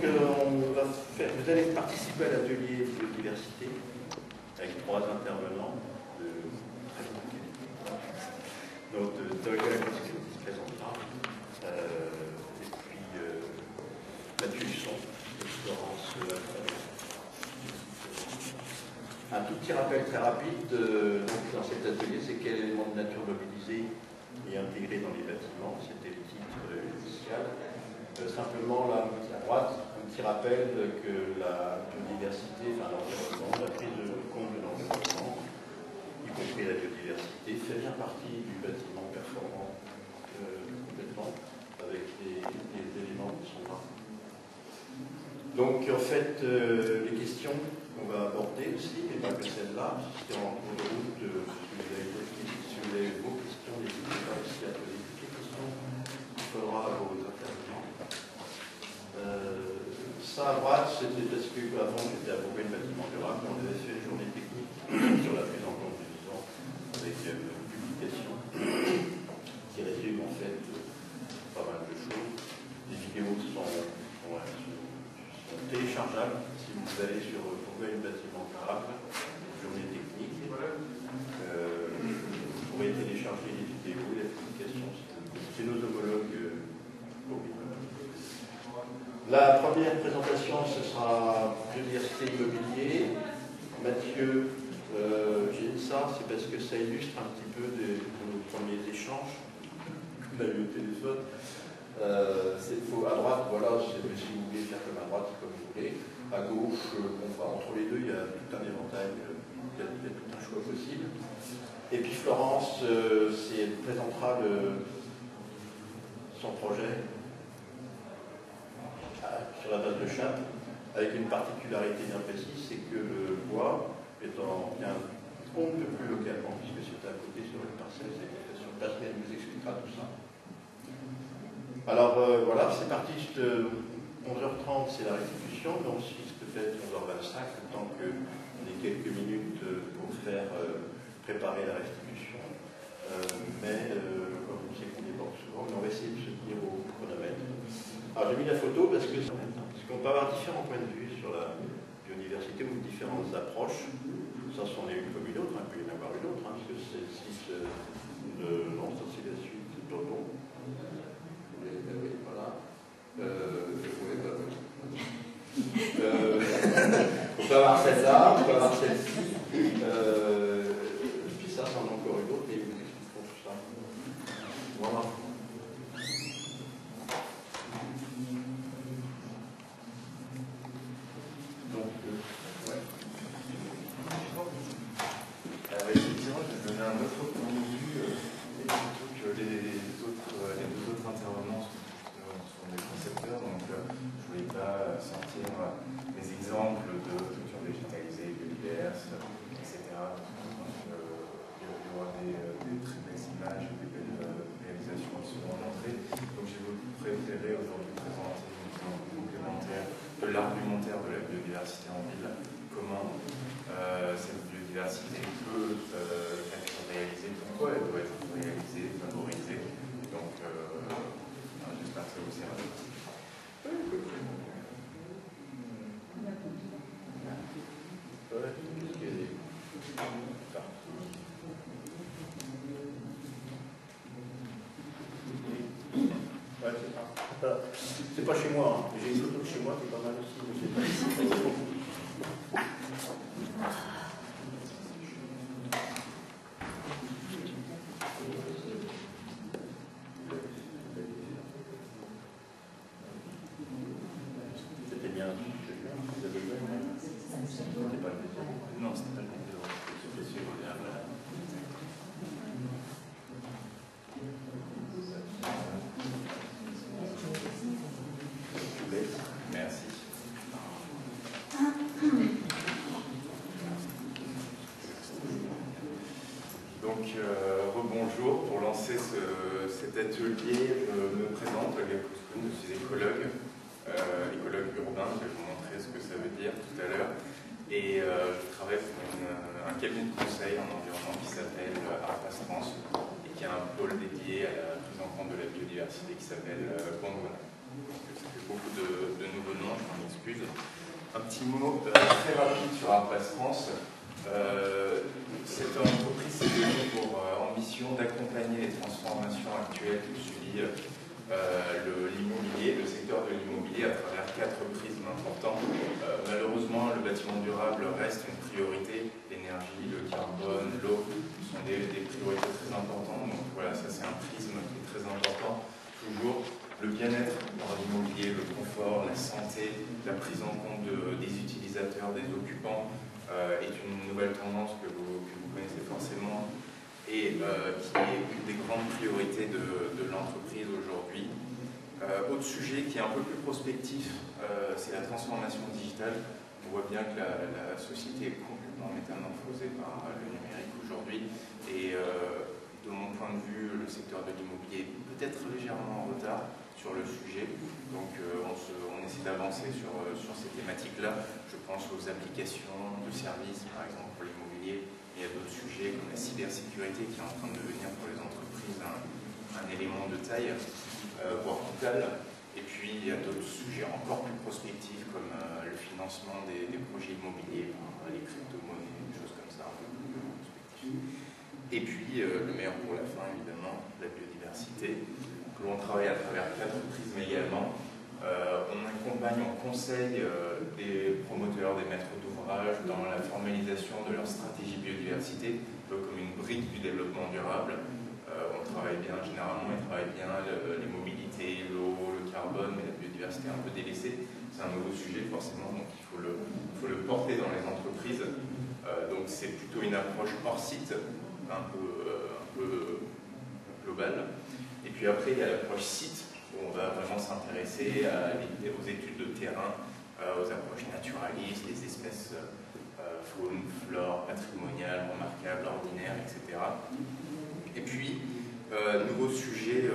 vous allez participer à l'atelier biodiversité avec 3 intervenants de très bonne qualité. Donc, Dorian qui se présentera, et puis Mathieu Husson et Florence Alfredo. Un tout petit rappel très rapide donc, dans cet atelier, c'est quel élément de nature mobilisé et intégré dans les bâtiments. C'était le titre initial. Simplement, là, à droite, un petit rappel que la biodiversité, enfin l'environnement, la prise de compte de l'environnement, y compris la biodiversité, fait bien partie du bâtiment performant complètement, avec des éléments qui sont là. Donc, en fait, les questions qu'on va aborder aussi, et pas que celle-là, c'est en cours de route, si vous avez vos questions, n'hésitez pas aussi à poser toutes les questions qu'il faudra à vos intervenants. Ça à droite, c'était parce que avant j'étais à Bourgogne-Bâtiment Durable, on avait fait une journée technique sur la prise en compte du vivant avec une publication qui résume en fait pas mal de choses. Les vidéos sont téléchargeables si vous allez sur Bourgogne-Bâtiment Durable, journée technique. Vous pourrez télécharger les vidéos, les publications. C'est nos homologues. La première présentation, ce sera biodiversité immobilier. Mathieu, j'ai dit ça, c'est parce que ça illustre un petit peu de nos premiers échanges. On a eu au téléphone. C'est faux. À droite, voilà, si vous voulez faire comme à droite, comme vous voulez. À gauche, entre les deux, il y a tout un éventail, il y a tout un choix possible. Et puis Florence, elle présentera son projet sur la base de chape, avec une particularité bien précise, c'est que le bois étant bien on ne peut plus localement, puisque c'est à côté sur une parcelle, c'est sur place, mais elle nous expliquera tout ça. Alors voilà, c'est parti, 11h30 c'est la restitution, donc si peut-être 11h25, le temps qu'on ait quelques minutes pour faire préparer la restitution. Mais comme on sait qu'on déborde souvent, on va essayer de se tenir au chronomètre. Alors j'ai mis la photo parce qu'on peut avoir différents points de vue sur la biodiversité ou différentes approches. Ça, c'en est une comme une autre, il peut y en avoir une autre, parce que c'est le site non, ça c'est la suite de Tonton. Oui, voilà. On peut avoir celle-là, on peut avoir celle-ci. Puis ça, c'en est encore une autre, et ils vous expliqueront tout ça. Voilà. L'argumentaire de la biodiversité en ville, comment cette biodiversité peut être réalisée, pourquoi elle doit être réalisée, favorisée. Donc, j'espère que ça vous sert. C'est pas chez moi, hein. J'ai une photo chez moi qui est pas mal aussi. C'était bien. Vous avez vu? C'était pas le deuxième. Non, c'était pas le deuxième. C'était sûr. Merci. Donc, rebonjour. Pour lancer cet atelier, je me présente, je suis écologue urbain, je vais vous montrer ce que ça veut dire tout à l'heure. Et je travaille pour un cabinet de conseil en environnement qui s'appelle Arpas France et qui a un pôle dédié à la prise en compte de la biodiversité qui s'appelle Gondwana. Ça fait beaucoup de nouveaux noms, je petit mot très rapide sur Artpass France. Cette entreprise s'est donnée pour ambition d'accompagner les transformations actuelles que subit l'immobilier, le secteur de l'immobilier à travers 4 prismes importants. Malheureusement, le bâtiment durable reste une priorité. L'énergie, le carbone, l'eau sont des priorités très importantes. Donc voilà, ça c'est un prisme qui est très important. Toujours le bien-être dans l'immobilier, le confort, la santé, la prise en compte des utilisateurs, des occupants est une nouvelle tendance que vous connaissez forcément et qui est une des grandes priorités de l'entreprise aujourd'hui. Autre sujet qui est un peu plus prospectif, c'est la transformation digitale. On voit bien que la société est complètement métamorphosée par le numérique aujourd'hui et de mon point de vue, le secteur de l'immobilier est peut-être légèrement en retard sur le sujet. Donc on essaie d'avancer sur ces thématiques-là. Je pense aux applications de services, par exemple pour l'immobilier. Il y a d'autres sujets comme la cybersécurité qui est en train de devenir pour les entreprises un élément de taille, voire vital. Et puis il y a d'autres sujets encore plus prospectifs comme le financement des projets immobiliers par les crypto-monnaies, des choses comme ça, un peu plus prospectifs. Et puis le meilleur pour la fin, évidemment, la biodiversité, que l'on travaille à travers 4 prismes également. On accompagne, on conseille des promoteurs, des maîtres d'ouvrage dans la formalisation de leur stratégie biodiversité, un peu comme une brique du développement durable. On travaille bien, généralement, ils travaillent bien les mobilités, l'eau, le carbone, mais la biodiversité est un peu délaissée. C'est un nouveau sujet, forcément, donc il faut le porter dans les entreprises. Donc c'est plutôt une approche hors site, un peu globale. Et puis après, il y a l'approche site, où on va vraiment s'intéresser aux études de terrain, aux approches naturalistes, les espèces faune, flore, patrimoniales, remarquables, ordinaires, etc. Et puis, nouveau sujet,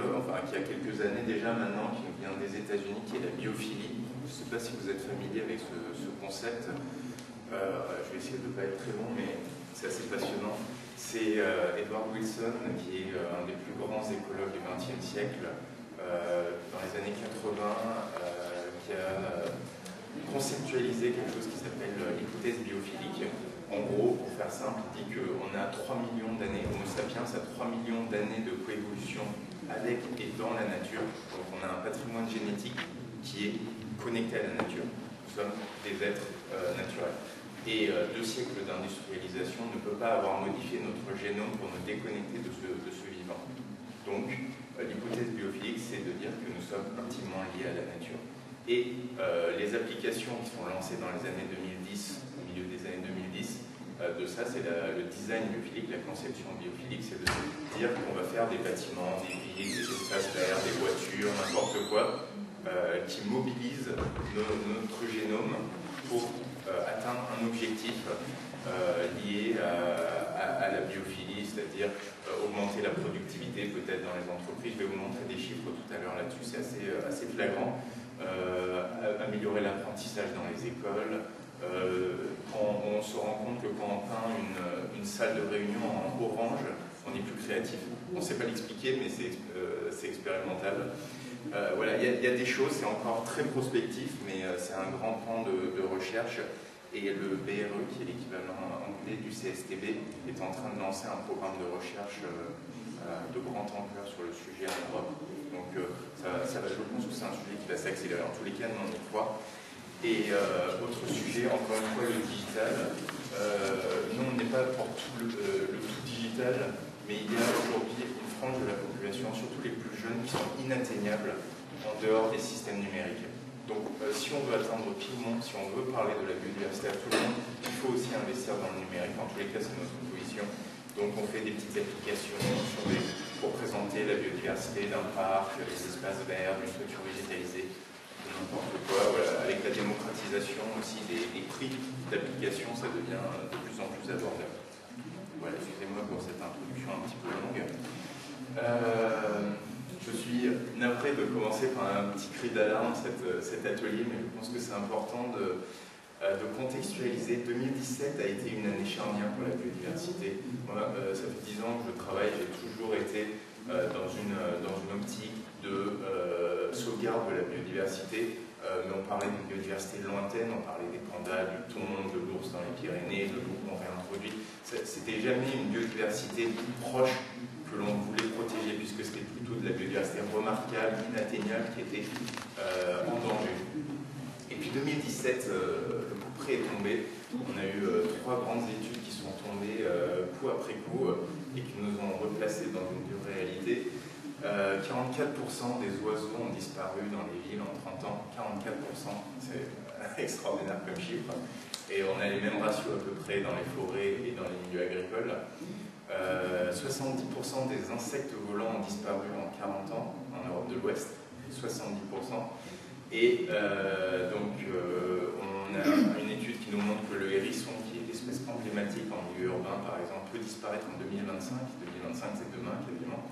qui a quelques années déjà maintenant, qui nous vient des États-Unis, qui est la biophilie. Je ne sais pas si vous êtes familier avec ce concept. Je vais essayer de ne pas être très long, mais c'est assez passionnant. C'est Edward Wilson, qui est un des plus grands écologues du XXe siècle, dans les années 80, qui a conceptualisé quelque chose qui s'appelle l'hypothèse biophilique. En gros, pour faire simple, il dit qu'on a 3 millions d'années, Homo sapiens a 3 millions d'années de coévolution avec et dans la nature. Donc on a un patrimoine génétique qui est connecté à la nature. Nous sommes des êtres naturels. Et 2 siècles d'industrialisation ne peut pas avoir modifié notre génome pour nous déconnecter de ce vivant. Donc, l'hypothèse biophilique, c'est de dire que nous sommes intimement liés à la nature. Et les applications qui sont lancées dans les années 2010, au milieu des années 2010, de ça, c'est le design biophilique, la conception biophilique, c'est de dire qu'on va faire des bâtiments, des villes, des espaces verts, des voitures, n'importe quoi, qui mobilisent notre génome pour atteindre un objectif lié à la biophilie, c'est-à-dire augmenter la productivité peut-être dans les entreprises. Je vais vous montrer des chiffres tout à l'heure là-dessus, c'est assez flagrant. Améliorer l'apprentissage dans les écoles. On se rend compte que quand on peint une salle de réunion en orange, on est plus créatif. On ne sait pas l'expliquer, mais c'est expérimental. Voilà, il y a des choses, c'est encore très prospectif, mais c'est un grand pan de recherche. Et le BRE, qui est l'équivalent anglais du CSTB, est en train de lancer un programme de recherche de grande ampleur sur le sujet en Europe. Donc ça va, je pense que c'est un sujet qui va s'accélérer. En tous les cas, nous on y croit. Et autre sujet, encore une fois, le digital. Nous, on n'est pas pour tout le tout digital, mais il y a aujourd'hui une frange de la population, surtout les plus jeunes, qui sont inatteignables en dehors des systèmes numériques. Donc, si on veut atteindre tout le monde, si on veut parler de la biodiversité à tout le monde, il faut aussi investir dans le numérique. En tous les cas, c'est notre position. Donc, on fait des petites applications pour présenter la biodiversité d'un parc, des espaces verts, d'une structure végétalisée, n'importe quoi. Voilà. Avec la démocratisation aussi des prix d'application, ça devient de plus en plus abordable. Voilà, excusez-moi pour cette introduction un petit peu longue. Je suis navré de commencer par un petit cri d'alarme cet atelier, mais je pense que c'est important de contextualiser. 2017 a été une année charnière pour la biodiversité. Moi, ça fait 10 ans que je travaille, j'ai toujours été dans une optique de sauvegarde de la biodiversité. mais on parlait d'une biodiversité lointaine, on parlait des pandas, du thon, de l'ours dans les Pyrénées, de loup qu'on réintroduit. C'était jamais une biodiversité proche que l'on voulait protéger, puisque c'était plutôt de la biodiversité remarquable, inatteignable, qui était en danger. Et puis 2017, le coup près est tombé. On a eu 3 grandes études qui sont tombées coup après coup et qui nous ont replacés dans une dure réalité. 44% des oiseaux ont disparu dans les villes en 30 ans. 44%, c'est extraordinaire comme chiffre. Et on a les mêmes ratios à peu près dans les forêts et dans les milieux agricoles. 70% des insectes volants ont disparu en 40 ans en Europe de l'Ouest. 70%. Et donc, on a une étude qui nous montre que le hérisson, qui est l'espèce emblématique en milieu urbain, par exemple, peut disparaître en 2025. 2025, c'est demain, quasiment.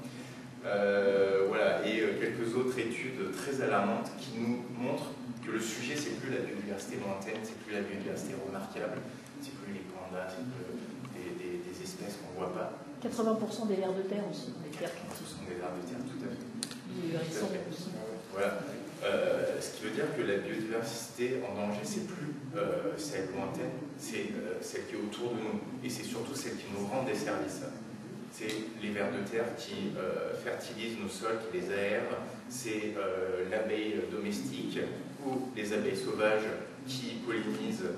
Voilà, et quelques autres études très alarmantes qui nous montrent que le sujet, c'est plus la biodiversité lointaine, c'est plus la biodiversité remarquable, c'est plus les pandas, c'est plus des espèces qu'on ne voit pas. 80% des vers de terre aussi. 80% des vers de terre, tout à fait. Les hérissons aussi. Voilà. Ce qui veut dire que la biodiversité en danger, c'est plus celle lointaine, c'est celle qui est autour de nous. Et c'est surtout celle qui nous rend des services. C'est les vers de terre qui fertilisent nos sols, qui les aèrent. C'est l'abeille domestique ou les abeilles sauvages qui pollinisent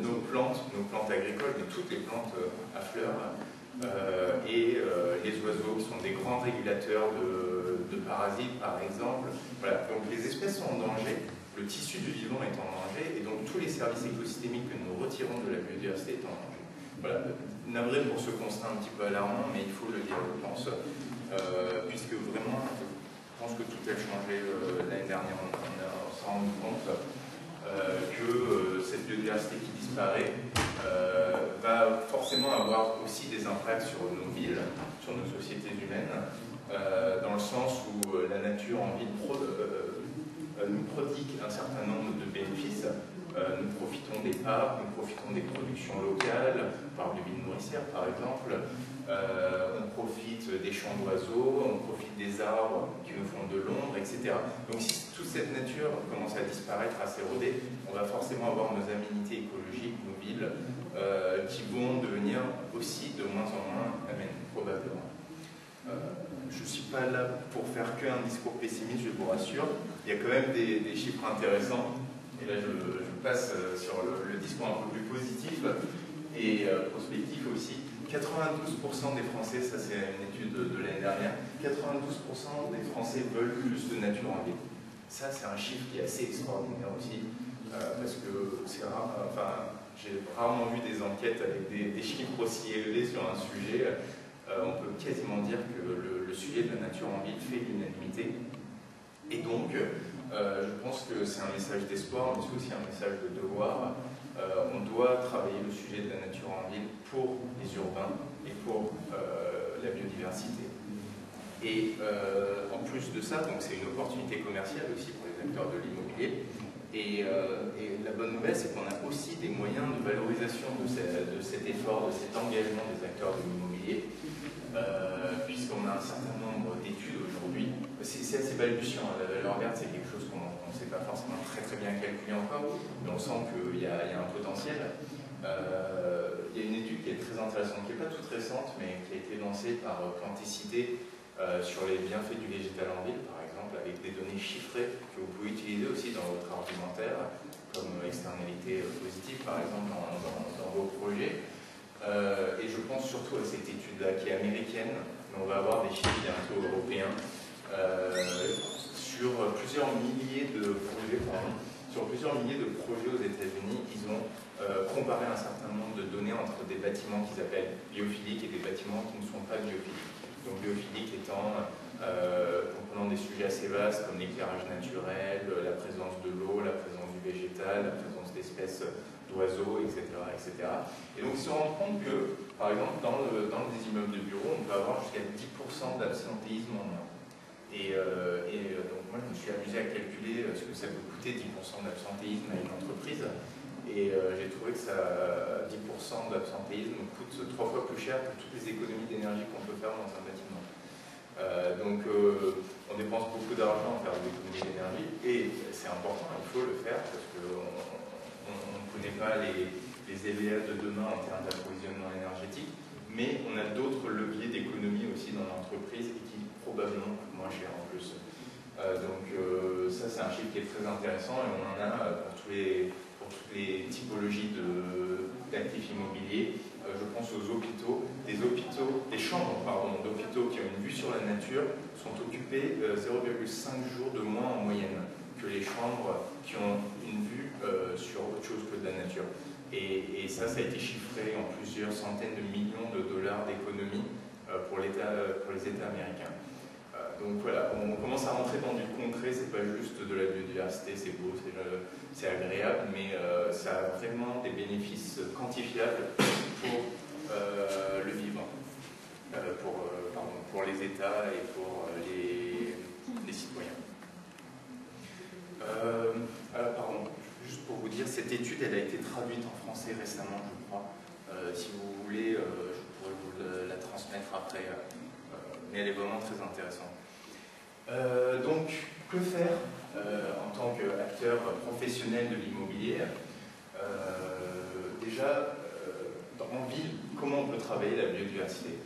nos plantes agricoles, mais toutes les plantes à fleurs. Et les oiseaux qui sont des grands régulateurs de parasites, par exemple. Voilà. Donc les espèces sont en danger, le tissu du vivant est en danger, et donc tous les services écosystémiques que nous retirons de la biodiversité est en danger. Voilà. Navré pour ce constat un petit peu alarmant, mais il faut le dire, je pense, puisque vraiment, je pense que tout a changé l'année dernière. On s'est rendu compte que cette biodiversité qui disparaît va forcément avoir aussi des impacts sur nos villes, sur nos sociétés humaines, dans le sens où la nature en ville nous prodigue un certain nombre de bénéfices. Nous profitons des parcs, nous profitons des productions locales, par des villes nourricières par exemple, on profite des champs d'oiseaux, on profite des arbres qui nous font de l'ombre, etc. Donc si toute cette nature commence à disparaître, à s'éroder, on va forcément avoir nos aménités écologiques, nos villes, qui vont devenir aussi de moins en moins amènes, probablement. Je ne suis pas là pour faire qu'un discours pessimiste, je vous rassure. Il y a quand même des chiffres intéressants. Et là, je passe sur le discours un peu plus positif et prospectif aussi. 92% des Français, ça c'est une étude de l'année dernière, 92% des Français veulent plus de nature en ville. Ça, c'est un chiffre qui est assez extraordinaire aussi, parce que c'est rare, enfin, j'ai rarement vu des enquêtes avec des chiffres aussi élevés sur un sujet. On peut quasiment dire que le sujet de la nature en ville fait l'unanimité. Et donc, je pense que c'est un message d'espoir, mais c'est aussi un message de devoir. On doit travailler le sujet de la nature en ville pour les urbains et pour la biodiversité. Et en plus de ça, donc c'est une opportunité commerciale aussi pour les acteurs de l'immobilier. Et la bonne nouvelle, c'est qu'on a aussi des moyens de valorisation de cet effort, de cet engagement des acteurs de l'immobilier, puisqu'on a un certain nombre d'études aujourd'hui. C'est assez balbutiant, la valeur verte, c'est quelque chose qu'on ne sait pas forcément très bien calculer encore, mais on sent qu'il y a un potentiel. Il y a une étude qui est très intéressante, qui n'est pas toute récente, mais qui a été lancée par Plantécité sur les bienfaits du végétal en ville, par exemple, avec des données chiffrées que vous pouvez utiliser aussi dans votre argumentaire, comme externalité positive, par exemple, dans vos projets. Et je pense surtout à cette étude-là, qui est américaine, mais on va avoir des chiffres bientôt européens, sur plusieurs milliers de projets, aux États-Unis. Ils ont comparé un certain nombre de données entre des bâtiments qu'ils appellent biophiliques et des bâtiments qui ne sont pas biophiliques. Donc biophilique étant comprenant des sujets assez vastes comme l'éclairage naturel, la présence de l'eau, la présence du végétal, la présence d'espèces d'oiseaux, etc., etc. Et donc ils se rendent compte que, par exemple, dans des immeubles de bureaux, on peut avoir jusqu'à 10% d'absentéisme en moins. Et donc moi je me suis amusé à calculer ce que ça peut coûter 10% d'absentéisme à une entreprise. Et j'ai trouvé que 10% d'absentéisme coûte 3 fois plus cher que toutes les économies d'énergie qu'on peut faire dans un bâtiment. Donc on dépense beaucoup d'argent en termes d'économie d'énergie, et c'est important, il faut le faire, parce qu'on ne connaît pas les EVL de demain en termes d'approvisionnement énergétique, mais on a d'autres leviers d'économie aussi dans l'entreprise et qui probablement coûtent moins cher en plus. Ça c'est un chiffre qui est très intéressant, et on en a pour toutes les typologies d'actifs immobiliers. Je pense aux hôpitaux. Des chambres d'hôpitaux qui ont une vue sur la nature sont occupées 0,5 jours de moins en moyenne que les chambres qui ont une vue sur autre chose que de la nature. Et ça a été chiffré en plusieurs centaines de millions de dollars d'économies pour les États américains. Donc voilà, on commence à rentrer dans du concret, c'est pas juste de la biodiversité, c'est beau, c'est agréable, mais ça a vraiment des bénéfices quantifiables pour le vivant, pour les États et pour les citoyens. Juste pour vous dire, cette étude elle a été traduite en français récemment, je crois. Si vous voulez, je pourrais vous la transmettre après, mais elle est vraiment très intéressante. Donc, que faire en tant qu'acteur professionnel de l'immobilier? Déjà, en ville, comment on peut travailler la biodiversité?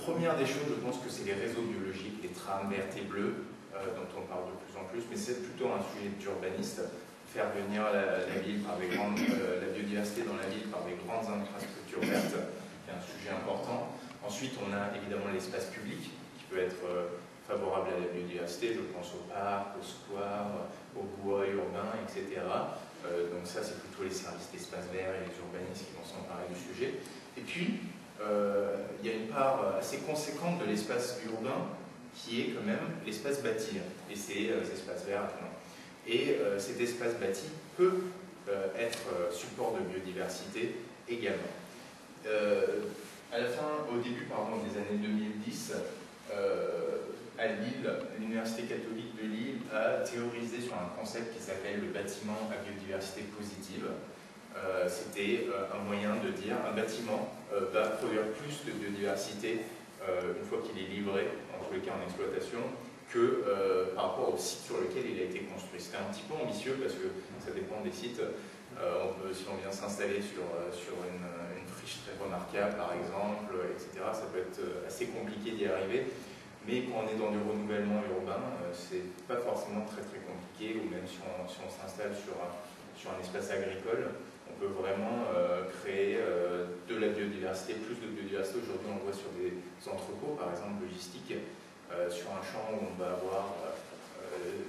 Première des choses, je pense que c'est les réseaux biologiques, les trames vertes et bleues, dont on parle de plus en plus, mais c'est plutôt un sujet d'urbaniste. Faire venir la ville par la biodiversité dans la ville par des grandes infrastructures vertes, qui est un sujet important. Ensuite, on a évidemment l'espace public, qui peut être favorable à la biodiversité, je pense aux parcs, aux squares, aux bois urbains, etc. Donc ça, c'est plutôt les services d'espace vert et les urbanistes qui vont s'emparer du sujet. Et puis, il y a une part assez conséquente de l'espace urbain qui est quand même l'espace bâti, et c'est l'espace vert. Et cet espace bâti peut être support de biodiversité également. Au début des années 2010, à Lille, l'Université catholique de Lille a théorisé sur un concept qui s'appelle le bâtiment à biodiversité positive. C'était un moyen de dire un bâtiment va produire plus de biodiversité une fois qu'il est livré, en tous les cas en exploitation, que par rapport au site sur lequel il a été construit. C'était un petit peu ambitieux parce que ça dépend des sites. Si on vient s'installer sur une friche très remarquable, par exemple, etc., ça peut être assez compliqué d'y arriver. Mais quand on est dans du renouvellement urbain, c'est pas forcément très compliqué, ou même si on s'installe sur un espace agricole, on peut vraiment créer de la biodiversité, plus de biodiversité. Aujourd'hui, on le voit sur des entrepôts, par exemple logistiques, sur un champ où on va avoir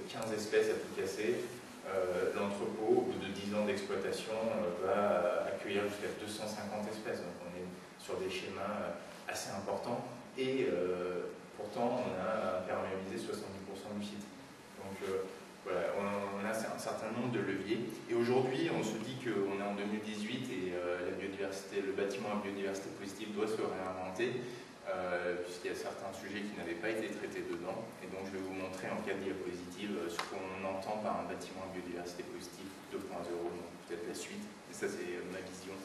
15 espèces à tout casser. L'entrepôt, au bout de 10 ans d'exploitation, va accueillir jusqu'à 250 espèces. Donc on est sur des schémas assez importants. Et pourtant, on a imperméabilisé 70% du site. Donc voilà, on a un certain nombre de leviers. Et aujourd'hui, on se dit qu'on est en 2018 et la biodiversité, le bâtiment à biodiversité positive doit se réinventer, puisqu'il y a certains sujets qui n'avaient pas été traités dedans. Et donc, je vais vous montrer en 4 diapositives ce qu'on entend par un bâtiment à biodiversité positive 2.0, donc peut-être la suite. Et ça, c'est ma vision.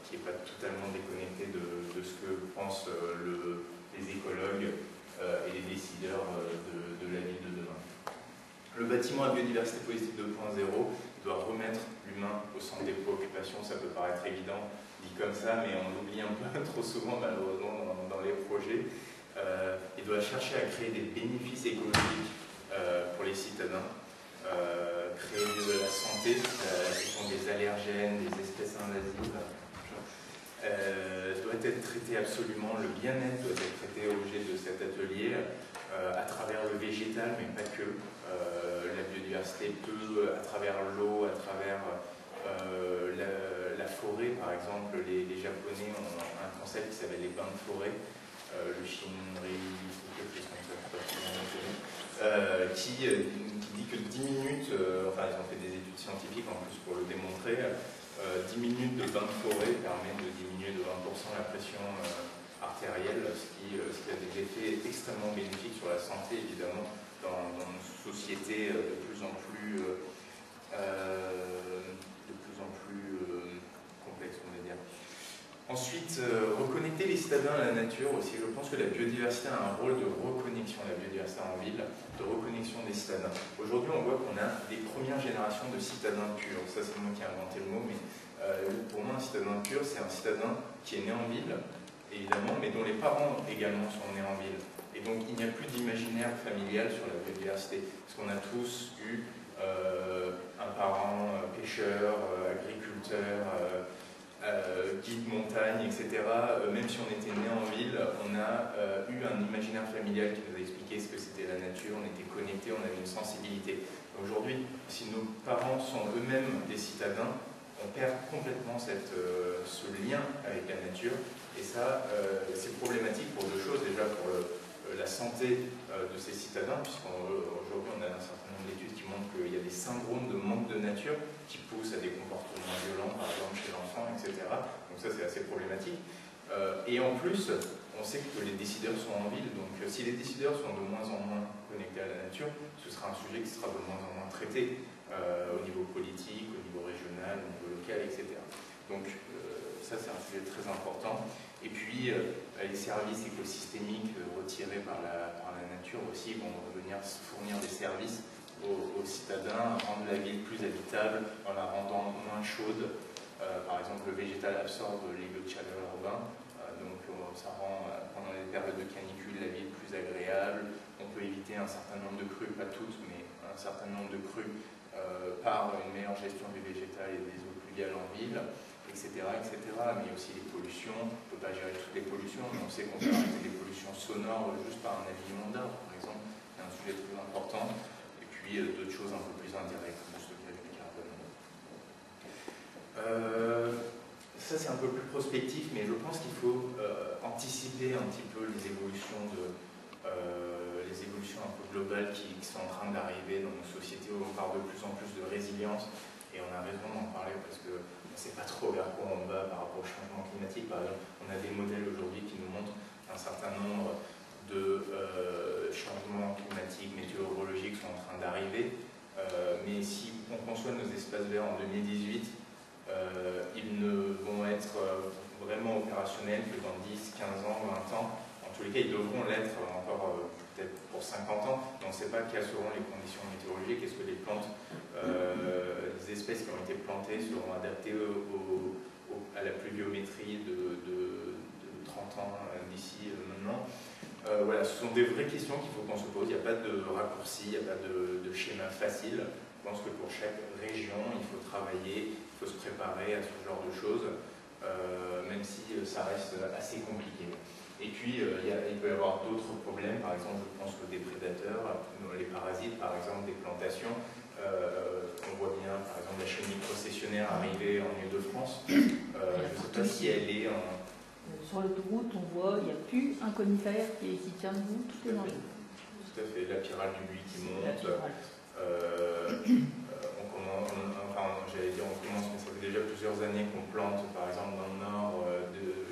Qui n'est pas totalement déconnecté de ce que pensent les écologues et les décideurs de la ville de demain. Le bâtiment à biodiversité positive 2.0 doit remettre l'humain au centre des préoccupations. Ça peut paraître évident dit comme ça, mais on l'oublie un peu trop souvent malheureusement dans les projets. Il doit chercher à créer des bénéfices écologiques pour les citadins, créer de la santé, la question des allergènes, des espèces invasives, doit être traité absolument, le bien-être doit être traité au objet de cet atelier à travers le végétal, mais pas que. La biodiversité peut, à travers l'eau, à travers la forêt, par exemple, les Japonais ont un concept qui s'appelle les bains de forêt, le Shinri, qui dit que 10 minutes, enfin ils ont fait des études scientifiques en plus pour le démontrer, 10 minutes de bain de forêt permet de diminuer de 20% la pression artérielle, ce qui a des effets extrêmement bénéfiques sur la santé, évidemment, dans une société de plus en plus complexe, on va dire. Ensuite, reconnecter les citadins à la nature aussi. Je pense que la biodiversité a un rôle de reconnexion, la biodiversité en ville, de reconnexion des citadins. Aujourd'hui, on voit qu'on a des premières générations de citadins purs. Ça, c'est moi qui ai inventé le mot, mais pour moi, un citadin pur, c'est un citadin qui est né en ville, évidemment, mais dont les parents également sont nés en ville. Et donc, il n'y a plus d'imaginaire familial sur la biodiversité. Parce qu'on a tous eu un parent pêcheur, agriculteur, guide montagne, etc. Même si on était né en ville, on a eu un imaginaire familial qui nous a expliqué ce que c'était la nature, on était connectés, on avait une sensibilité. Aujourd'hui, si nos parents sont eux-mêmes des citadins, on perd complètement ce lien avec la nature. Et ça, c'est problématique pour deux choses. Déjà pour la santé de ces citadins, puisqu'aujourd'hui on a un certain nombre d'études qui montrent qu'il y a des syndromes de manque de nature qui poussent à des comportements violents, par exemple chez l'enfant, etc. Donc ça c'est assez problématique. Et en plus, on sait que les décideurs sont en ville, donc si les décideurs sont de moins en moins connectés à la nature, ce sera un sujet qui sera de moins en moins traité au niveau politique, au niveau régional, au niveau local, etc. Donc ça c'est un sujet très important. Et puis les services écosystémiques retirés par la nature aussi vont venir fournir des services aux citadins, rendre la ville plus habitable en la rendant moins chaude. Par exemple, le végétal absorbe les lieux de chaleur urbain, donc ça rend, pendant les périodes de canicule, la ville plus agréable. On peut éviter un certain nombre de crues, pas toutes, mais un certain nombre de crues par une meilleure gestion du végétal et des eaux pluviales en ville, etc., etc. Mais il y a aussi les pollutions. On ne peut pas gérer toutes les pollutions, mais on sait qu'on peut arrêter les pollutions sonores juste par un alignement d'arbres, par exemple. C'est un sujet très important. Et puis d'autres choses un peu plus indirectes, comme le stockage du carbone. Ça c'est un peu plus prospectif, mais je pense qu'il faut anticiper un petit peu les évolutions un peu globales qui sont en train d'arriver dans nos sociétés où on parle de plus en plus de résilience, et on a raison d'en parler parce qu'on ne sait pas trop vers quoi on va par rapport au changement climatique. Par exemple, on a des modèles aujourd'hui qui nous montrent un certain nombre de changements climatiques, météorologiques sont en train d'arriver, mais si on conçoit nos espaces verts en 2018, ils ne vont être vraiment opérationnels que dans 10, 15 ans, 20 ans. En tous les cas, ils devront l'être encore peut-être pour 50 ans, mais on ne sait pas quelles seront les conditions météorologiques, est-ce que les plantes, les espèces qui ont été plantées seront adaptées à la pluviométrie de 30 ans d'ici maintenant. Voilà, ce sont des vraies questions qu'il faut qu'on se pose. Il n'y a pas de raccourci, il n'y a pas de schéma facile. Je pense que pour chaque région, il faut travailler, il faut se préparer à ce genre de choses, même si ça reste assez compliqué. Et puis, il peut y avoir d'autres problèmes, par exemple, je pense que des prédateurs, les parasites, par exemple, des plantations. On voit bien, par exemple, la chenille processionnaire arriver en Ile-de-France. Je ne sais pas si elle est en... Sur l'autoroute, on voit, il n'y a plus un conifère qui tient debout, tout est dans l'eau. Tout à fait, la pyrale du buis qui monte. J'allais dire on commence, mais ça fait déjà plusieurs années qu'on plante, par exemple dans le nord,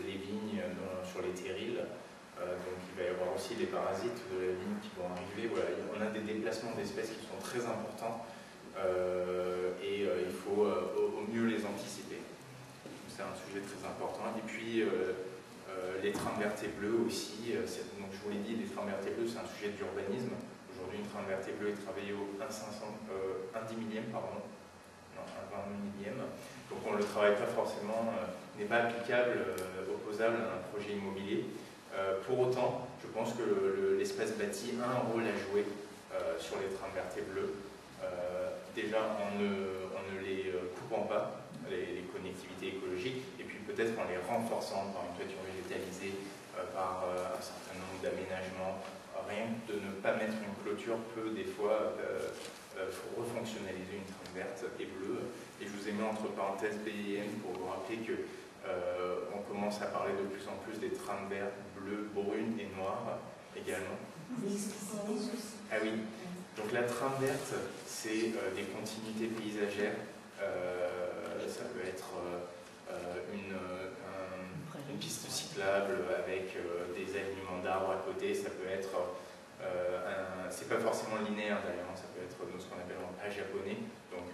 les vignes sur les terrils. Donc il va y avoir aussi les parasites de la vigne qui vont arriver. Voilà, on a des déplacements d'espèces qui sont très importants et il faut au mieux les anticiper. C'est un sujet très important. Et puis les trains vertés bleus aussi. Donc je vous l'ai dit, les trains vertés bleus, c'est un sujet d'urbanisme. Aujourd'hui, une train verté bleu est travaillée au 1 10 millième, pardon. Non, un 20 millième. Donc on ne le travaille pas forcément, n'est pas applicable, opposable à un projet immobilier. Pour autant, je pense que l'espace bâti a un rôle à jouer sur les trains vertés bleus. Déjà en ne les coupant pas, les connectivités écologiques, et puis peut-être en les renforçant par une toiture végétalisée, par un certain nombre d'aménagements. Rien que de ne pas mettre une clôture peut des fois refonctionnaliser une trame verte et bleue. Et je vous ai mis entre parenthèses BIM pour vous rappeler que on commence à parler de plus en plus des trames vertes, bleues, brunes et noires également. Ah oui, donc la trame verte, c'est des continuités paysagères. Ça peut être une piste cyclable avec des alignements d'arbres à côté, ça peut être, c'est pas forcément linéaire d'ailleurs, ça peut être ce qu'on appelle en pas japonais, donc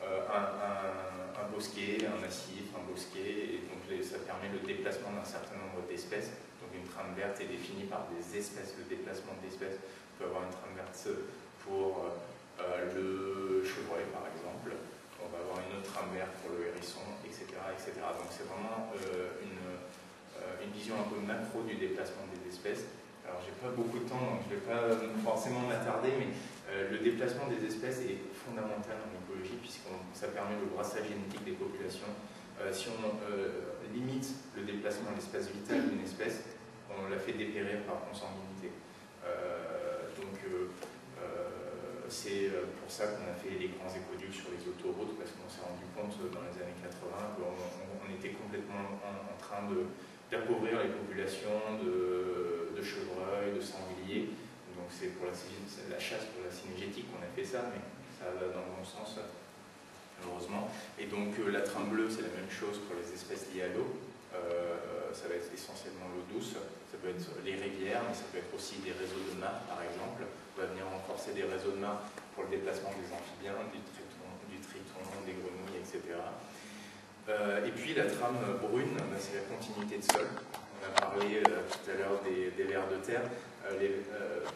un bosquet, un massif, un bosquet, et donc ça permet permet le déplacement d'un certain nombre d'espèces. Donc une trame verte est définie par des espèces, le déplacement d'espèces. On peut avoir une trame verte pour le chevreuil par exemple, on va avoir une autre trame verte pour le hérisson, etc. etc. Donc c'est vraiment une vision un peu macro du déplacement des espèces. Alors j'ai pas beaucoup de temps, donc je ne vais pas forcément m'attarder, mais le déplacement des espèces est fondamental en écologie puisque ça permet le brassage génétique des populations. Si on limite le déplacement de l'espace vital d'une espèce, on la fait dépérir par consanguinité. C'est pour ça qu'on a fait les grands écoducs sur les autoroutes, parce qu'on s'est rendu compte dans les années 80 qu'on était complètement en train d'appauvrir les populations de chevreuils, de sangliers. Donc c'est pour la chasse pour la cynégétique qu'on a fait ça, mais ça va dans le bon sens, heureusement. Et donc la trame bleue, c'est la même chose pour les espèces liées à l'eau. Ça va être essentiellement l'eau douce, ça peut être les rivières, mais ça peut être aussi des réseaux de mares, par exemple. On va venir renforcer des réseaux de mares pour le déplacement des amphibiens, du triton, des grenouilles, etc. Et puis la trame brune, c'est la continuité de sol. On a parlé tout à l'heure des vers de terre.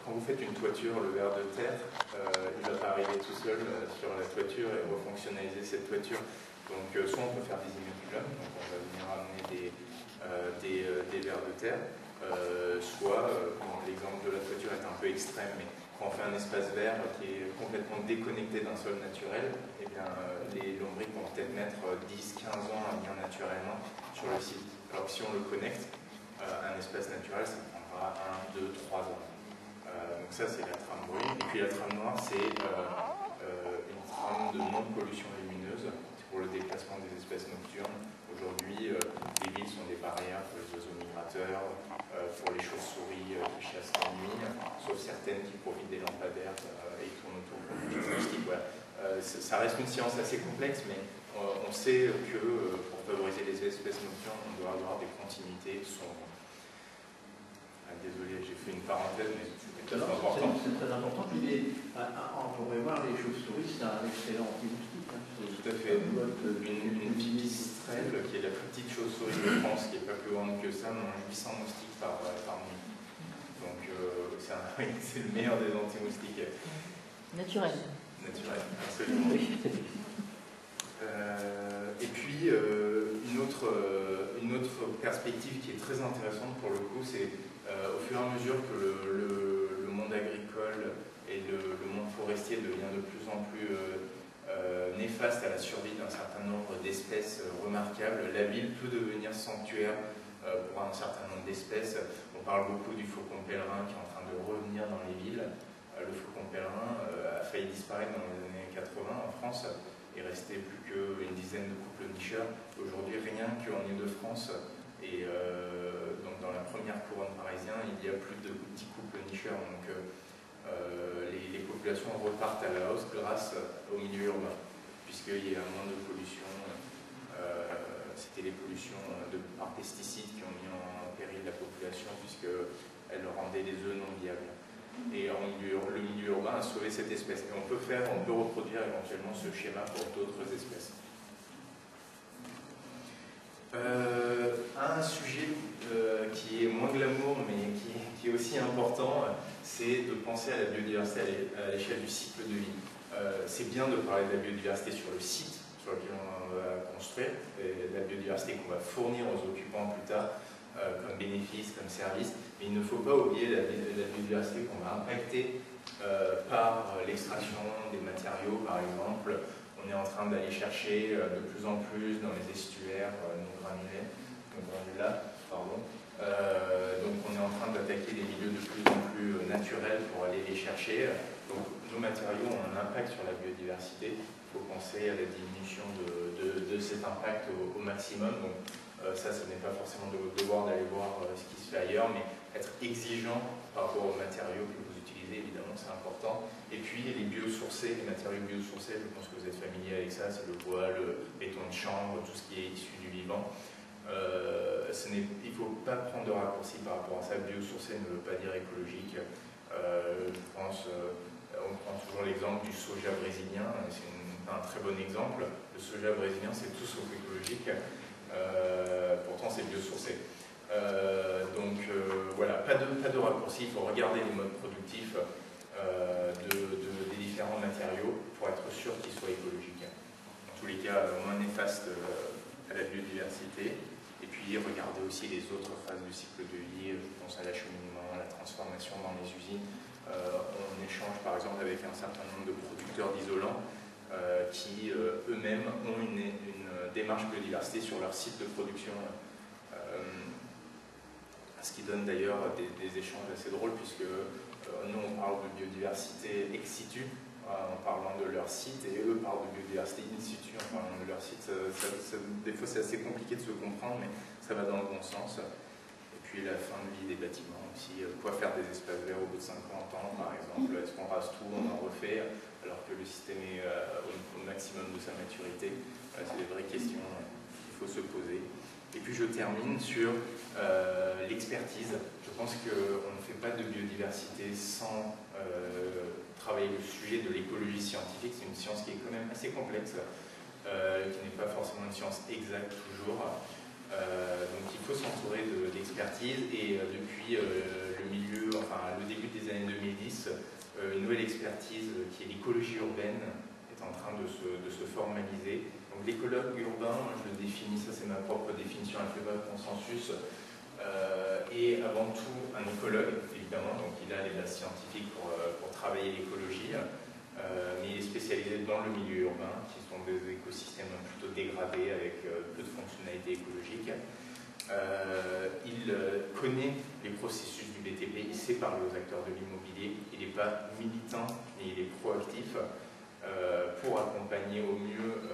Quand vous faites une toiture, le ver de terre, il ne va pas arriver tout seul sur la toiture et refonctionnaliser cette toiture. Donc soit on peut faire des immaculums, donc on va venir amener des vers de terre, soit, l'exemple de la toiture est un peu extrême, mais quand on fait un espace vert qui est complètement déconnecté d'un sol naturel, eh bien, les lombriques vont peut-être mettre 10-15 ans à venir naturellement sur le site. Alors que si on le connecte à un espace naturel, ça prendra 1, 2, 3 ans. Donc ça c'est la trame brune. Et puis la trame noire, c'est une trame de non-pollution lumineuse. Pour le déplacement des espèces nocturnes. Aujourd'hui, les villes sont des barrières pour les oiseaux migrateurs, pour les chauves-souris qui chassent la nuit, sauf certaines qui profitent des lampadaires et tournent autour de la voilà. Ça reste une science assez complexe, mais on sait que pour favoriser les espèces nocturnes, on doit avoir des continuités sombres. Désolé, j'ai fait une parenthèse, mais c'est important. C'est très important. Puis on pourrait voir les chauves-souris, c'est un excellent anti-moustique. Tout à fait. Une pipistrelle, qui est la plus petite chauve-souris de France, qui n'est pas plus grande que ça, mange 800 moustiques par nuit. Donc c'est le meilleur des anti-moustiques. Naturel. Naturel, absolument. Et puis une autre perspective qui est très intéressante pour le coup, c'est au fur et à mesure que le monde agricole et le monde forestier devient de plus en plus néfaste à la survie d'un certain nombre d'espèces remarquables, la ville peut devenir sanctuaire pour un certain nombre d'espèces. On parle beaucoup du faucon pèlerin qui est en train de revenir dans les villes. Le faucon pèlerin a failli disparaître dans les années 80 en France. Il restait plus qu'une dizaine de couples nicheurs. Aujourd'hui, rien qu'en Ile-de-France, et donc dans la première couronne parisienne, il y a plus de 10 couples nicheurs. Donc les populations repartent à la hausse grâce au milieu urbain, puisqu'il y a moins de pollution. C'était les pollutions par pesticides qui ont mis en péril la population, puisqu'elles rendaient les œufs non viables. Et le milieu urbain a sauvé cette espèce. Et on peut reproduire éventuellement ce schéma pour d'autres espèces. Un sujet qui est moins glamour, mais qui est aussi important, c'est de penser à la biodiversité à l'échelle du cycle de vie. C'est bien de parler de la biodiversité sur le site sur lequel on va construire, et de la biodiversité qu'on va fournir aux occupants plus tard, comme bénéfice, comme service, mais il ne faut pas oublier la biodiversité qu'on va impacter par l'extraction des matériaux, par exemple. On est en train d'aller chercher de plus en plus dans les estuaires non granulaires, donc on est en train d'attaquer des milieux de plus en plus naturels pour aller les chercher. Donc nos matériaux ont un impact sur la biodiversité. Il faut penser à la diminution de cet impact au maximum. Donc ça, ce n'est pas forcément de devoir d'aller voir ce qui se fait ailleurs, mais être exigeant par rapport aux matériaux que vous utilisez, évidemment, c'est important. Et puis les biosourcés, les matériaux biosourcés, je pense que vous êtes familier avec ça, c'est le bois, le béton de chanvre, tout ce qui est issu du vivant. Il ne faut pas prendre de raccourci par rapport à ça. Biosourcé ne veut pas dire écologique. On prend toujours l'exemple du soja brésilien, c'est un très bon exemple. Le soja brésilien, c'est tout sauf écologique. pourtant c'est biosourcé. Voilà, pas de raccourci, il faut regarder les modes productifs des différents matériaux pour être sûr qu'ils soient écologiques. En tous les cas, moins néfastes à la biodiversité. Et puis regarder aussi les autres phases du cycle de vie, je pense à l'acheminement, à la transformation dans les usines. On échange par exemple avec un certain nombre de producteurs d'isolants qui eux-mêmes ont une démarche biodiversité sur leur site de production. Ce qui donne d'ailleurs des échanges assez drôles, puisque nous on parle de biodiversité ex situ en parlant de leur site, et eux parlent de biodiversité in situ en parlant de leur site. Des fois c'est assez compliqué de se comprendre, mais ça va dans le bon sens. Et puis la fin de vie des bâtiments aussi, quoi faire des espaces verts au bout de 50 ans par exemple, est-ce qu'on rase tout, on en refait, alors que le système est au maximum de sa maturité. C'est des vraies questions qu'il faut se poser. Et puis je termine sur l'expertise. Je pense qu'on ne fait pas de biodiversité sans travailler le sujet de l'écologie scientifique. C'est une science qui est quand même assez complexe, qui n'est pas forcément une science exacte toujours. Donc il faut s'entourer d'expertise, et depuis le début des années 2010, une nouvelle expertise qui est l'écologie urbaine est en train de se formaliser. Donc l'écologue urbain, je le définis, ça c'est ma propre définition, elle fait pas de consensus, et avant tout un écologue, évidemment, donc il a les bases scientifiques pour travailler l'écologie, mais il est spécialisé dans le milieu urbain, qui sont des écosystèmes plutôt dégradés avec peu de fonctionnalités écologiques. Il connaît les processus du BTP, il sait parler aux acteurs de l'immobilier, il n'est pas militant, mais il est proactif pour accompagner au mieux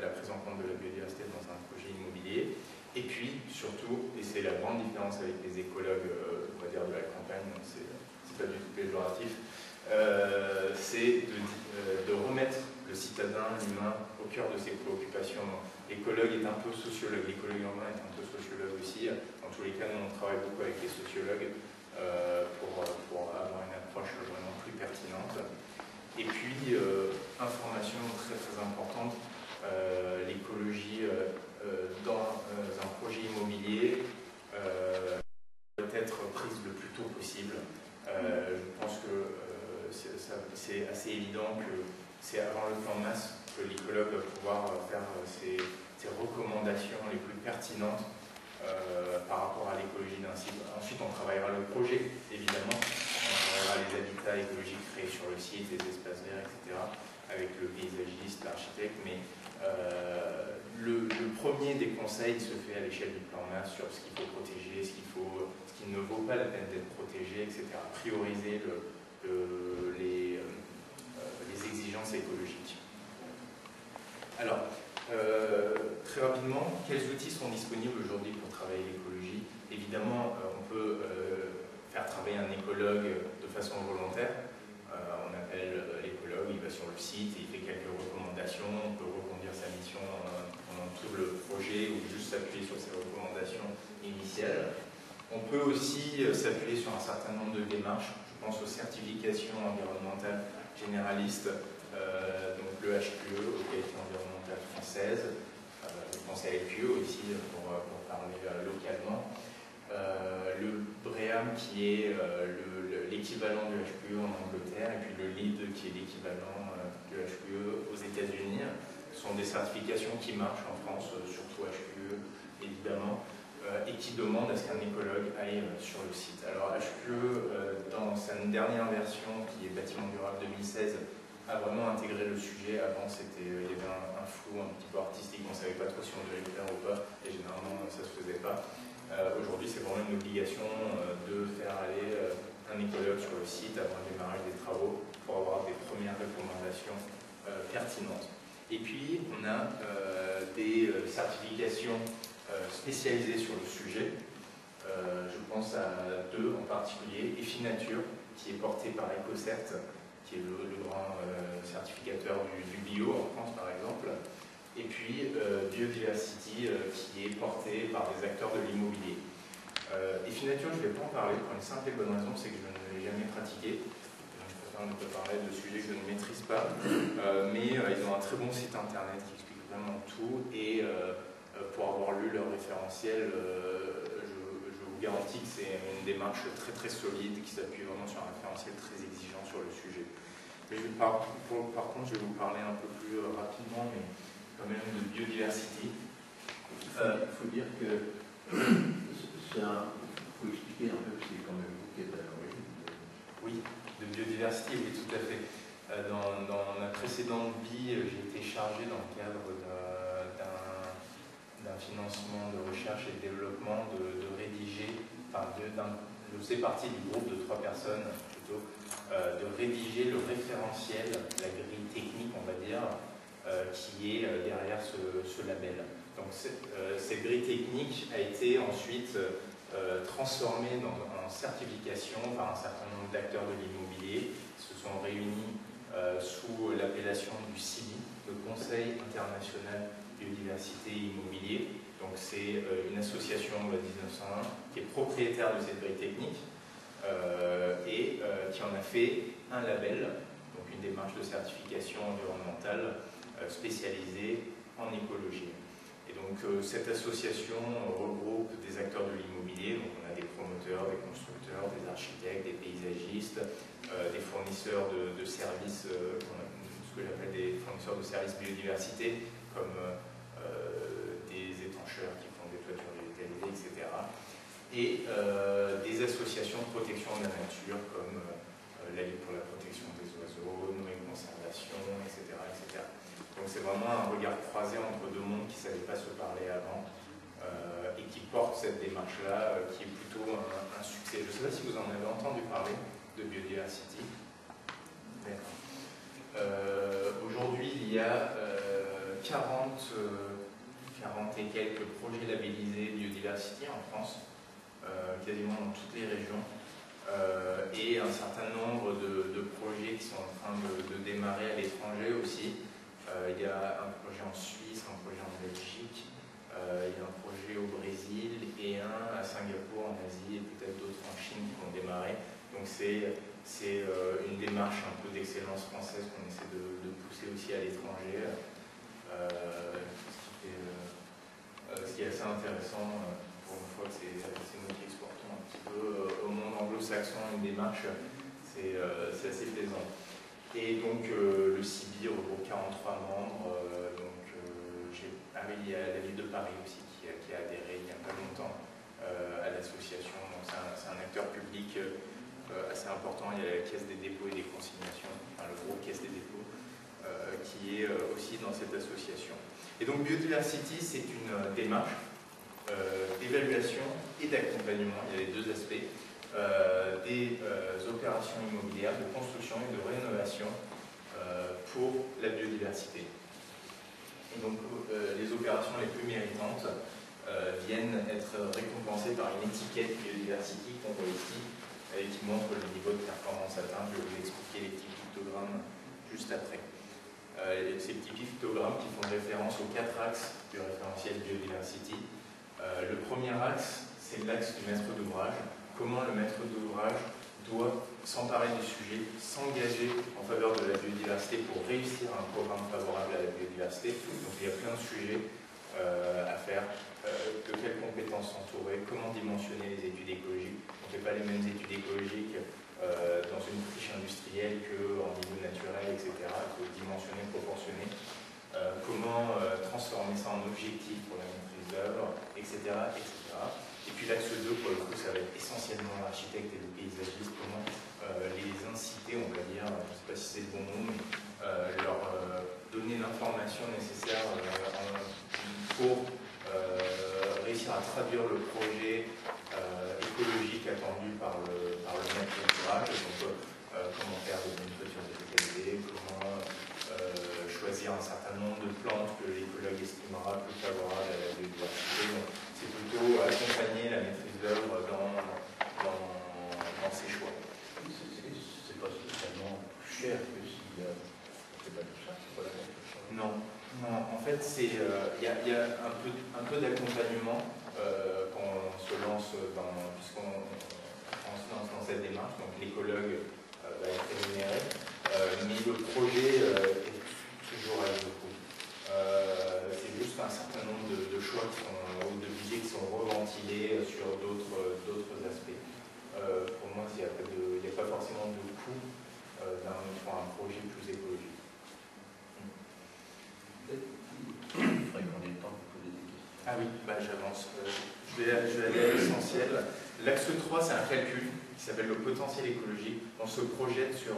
la prise en compte de la biodiversité dans un projet immobilier. Et puis, surtout, et c'est la grande différence avec les écologues, on va dire de la campagne, c'est pas du tout péjoratif, c'est de remettre le citadin, l'humain, au cœur de ses préoccupations. L'écologue est un peu sociologue, l'écologue urbain est un peu sociologue aussi. Dans tous les cas, nous on travaille beaucoup avec les sociologues pour avoir une approche vraiment plus pertinente. Et puis, information très très importante, l'écologie dans un projet immobilier doit être prise le plus tôt possible. Je pense que c'est assez évident que c'est avant le plan masse que l'écologue va pouvoir faire ses recommandations les plus pertinentes par rapport à l'écologie d'un site. Ensuite, on travaillera le projet, évidemment. On travaillera les habitats écologiques créés sur le site, les espaces verts, etc., avec le paysagiste, l'architecte, mais le premier des conseils se fait à l'échelle du plan masse sur ce qu'il faut protéger, ce qui ne vaut pas la peine d'être protégé, etc. Prioriser les exigences écologiques. Alors, très rapidement, quels outils sont disponibles aujourd'hui pour travailler l'écologie? Évidemment, on peut faire travailler un écologue de façon volontaire. On appelle l'écologue, il va sur le site, il fait quelques recommandations, on peut reconduire sa mission pendant tout le projet ou juste s'appuyer sur ses recommandations initiales. On peut aussi s'appuyer sur un certain nombre de démarches. Je pense aux certifications environnementales généralistes, donc le HQE, Qualité environnementale française, je pense à l'EQE aussi pour parler localement, le BREEAM qui est l'équivalent du HQE en Angleterre, et puis le LEED qui est l'équivalent du HQE aux États-Unis. Ce sont des certifications qui marchent en France, surtout HQE évidemment, et qui demandent à ce qu'un écologue aille sur le site. Alors HQE, dans sa dernière version, qui est Bâtiment durable 2016, a vraiment intégré le sujet. Avant, il y avait un flou un petit peu artistique, on ne savait pas trop si on devait le faire ou pas, et généralement ça ne se faisait pas. Aujourd'hui, c'est vraiment une obligation de faire aller un écologue sur le site avant le démarrage des travaux pour avoir des premières recommandations pertinentes. Et puis, on a des certifications spécialisées sur le sujet. Je pense à deux en particulier, EFI-Nature, qui est porté par EcoCert, qui est le grand certificateur du bio en France par exemple, et puis Biodiversity, qui est porté par des acteurs de l'immobilier. EFI-Nature, je ne vais pas en parler pour une simple et bonne raison, c'est que je ne l'ai jamais pratiqué. Je préfère ne pas parler de sujets que je ne maîtrise pas, mais ils ont un très bon site internet qui explique vraiment tout, et pour avoir lu leur référentiel, je vous garantis que c'est une démarche très très solide qui s'appuie vraiment sur un référentiel très exigeant sur le sujet. Mais par contre, je vais vous parler un peu plus rapidement, mais quand même de biodiversité. Il faut dire que il faut expliquer un peu, c'est quand même vous qui êtes à l'origine. Oui, de biodiversité, oui, tout à fait. Dans ma précédente vie, j'ai été chargé dans le cadre d'un financement de recherche et de développement de rédiger, enfin je faisais partie du groupe de 3 personnes plutôt, de rédiger le référentiel, la grille technique on va dire, qui est derrière ce label. Donc cette grille technique a été ensuite transformée en certification par un certain nombre d'acteurs de l'immobilier qui se sont réunis sous l'appellation du CIBI, le Conseil international biodiversité immobilier. Donc c'est une association de 1901 qui est propriétaire de cette grille technique et qui en a fait un label, donc une démarche de certification environnementale spécialisée en écologie. Et donc cette association regroupe des acteurs de l'immobilier, donc on a des promoteurs, des constructeurs, des architectes, des paysagistes, des fournisseurs de services, ce que j'appelle des fournisseurs de services biodiversité, comme des étancheurs qui font des toitures végétalisées, etc. Et des associations de protection de la nature, comme la Ligue pour la protection des oiseaux, Noé Conservation, etc., etc. Donc c'est vraiment un regard croisé entre deux mondes qui ne savaient pas se parler avant et qui portent cette démarche-là, qui est plutôt un succès. Je ne sais pas si vous en avez entendu parler de Biodiversity. Aujourd'hui, il y a 40 et quelques projets labellisés Biodiversity en France, quasiment dans toutes les régions, et un certain nombre de projets qui sont en train de démarrer à l'étranger aussi. Il y a un projet en Suisse, un projet en Belgique, il y a un projet au Brésil et un à Singapour en Asie et peut-être d'autres en Chine qui vont démarrer. Donc c'est une démarche un peu d'excellence française qu'on essaie de pousser aussi à l'étranger, ce qui est assez intéressant pour une fois que c'est nous qui exportons un petit peu au monde anglo-saxon une démarche, c'est assez plaisant. Et donc le CIBI regroupe 43 membres, il y a la ville de Paris aussi qui a adhéré il n'y a pas longtemps à l'association, donc c'est un acteur public assez important. Il y a la Caisse des dépôts et des consignations, enfin, le groupe Caisse des dépôts, qui est aussi dans cette association. Et donc Biodiversity, c'est une démarche d'évaluation et d'accompagnement, il y a les deux aspects, des opérations immobilières de construction et de rénovation pour la biodiversité. Et donc les opérations les plus méritantes viennent être récompensées par une étiquette Biodiversity qu'on voit ici, et qui montre le niveau de performance atteint. Je vais vous expliquer les petits pictogrammes juste après. Ces petits pictogrammes qui font référence aux 4 axes du référentiel Biodiversity. Le premier axe, c'est l'axe du maître d'ouvrage. Comment le maître d'ouvrage doit s'emparer du sujet, s'engager en faveur de la biodiversité pour réussir un programme favorable à la biodiversité. Donc il y a plein de sujets à faire. De quelles compétences s'entourer, comment dimensionner les études écologiques. On ne fait pas les mêmes études écologiques dans une friche industrielle qu'en niveau naturel, etc. Il faut dimensionner, proportionner. Comment transformer ça en objectif pour la maîtrise d'œuvre, etc., etc. Et puis l'axe 2, pour le coup, ça va être essentiellement l'architecte et le paysagiste, comment les inciter, on va dire, je ne sais pas si c'est le bon mot, mais leur donner l'information nécessaire pour réussir à traduire le projet écologique attendu par le maître d'ouvrage. Donc comment faire une toiture végétalisée, comment choisir un certain nombre de plantes que l'écologue estimera plus favorables à la biodiversité. C'est plutôt accompagner la maîtrise d'œuvre dans ses choix. C'est pas spécialement plus cher que si c'est pas tout ça, c'est pas la même chose. Non, en fait, il y a un peu d'accompagnement quand on se lance puisqu'on se lance dans cette démarche. Donc l'écologue va être rémunéré, mais le projet est toujours à l'autre. C'est juste un certain nombre de choix Ah oui, bah, j'avance. Je vais aller à l'essentiel. L'axe 3, c'est un calcul qui s'appelle le potentiel écologique. On se projette sur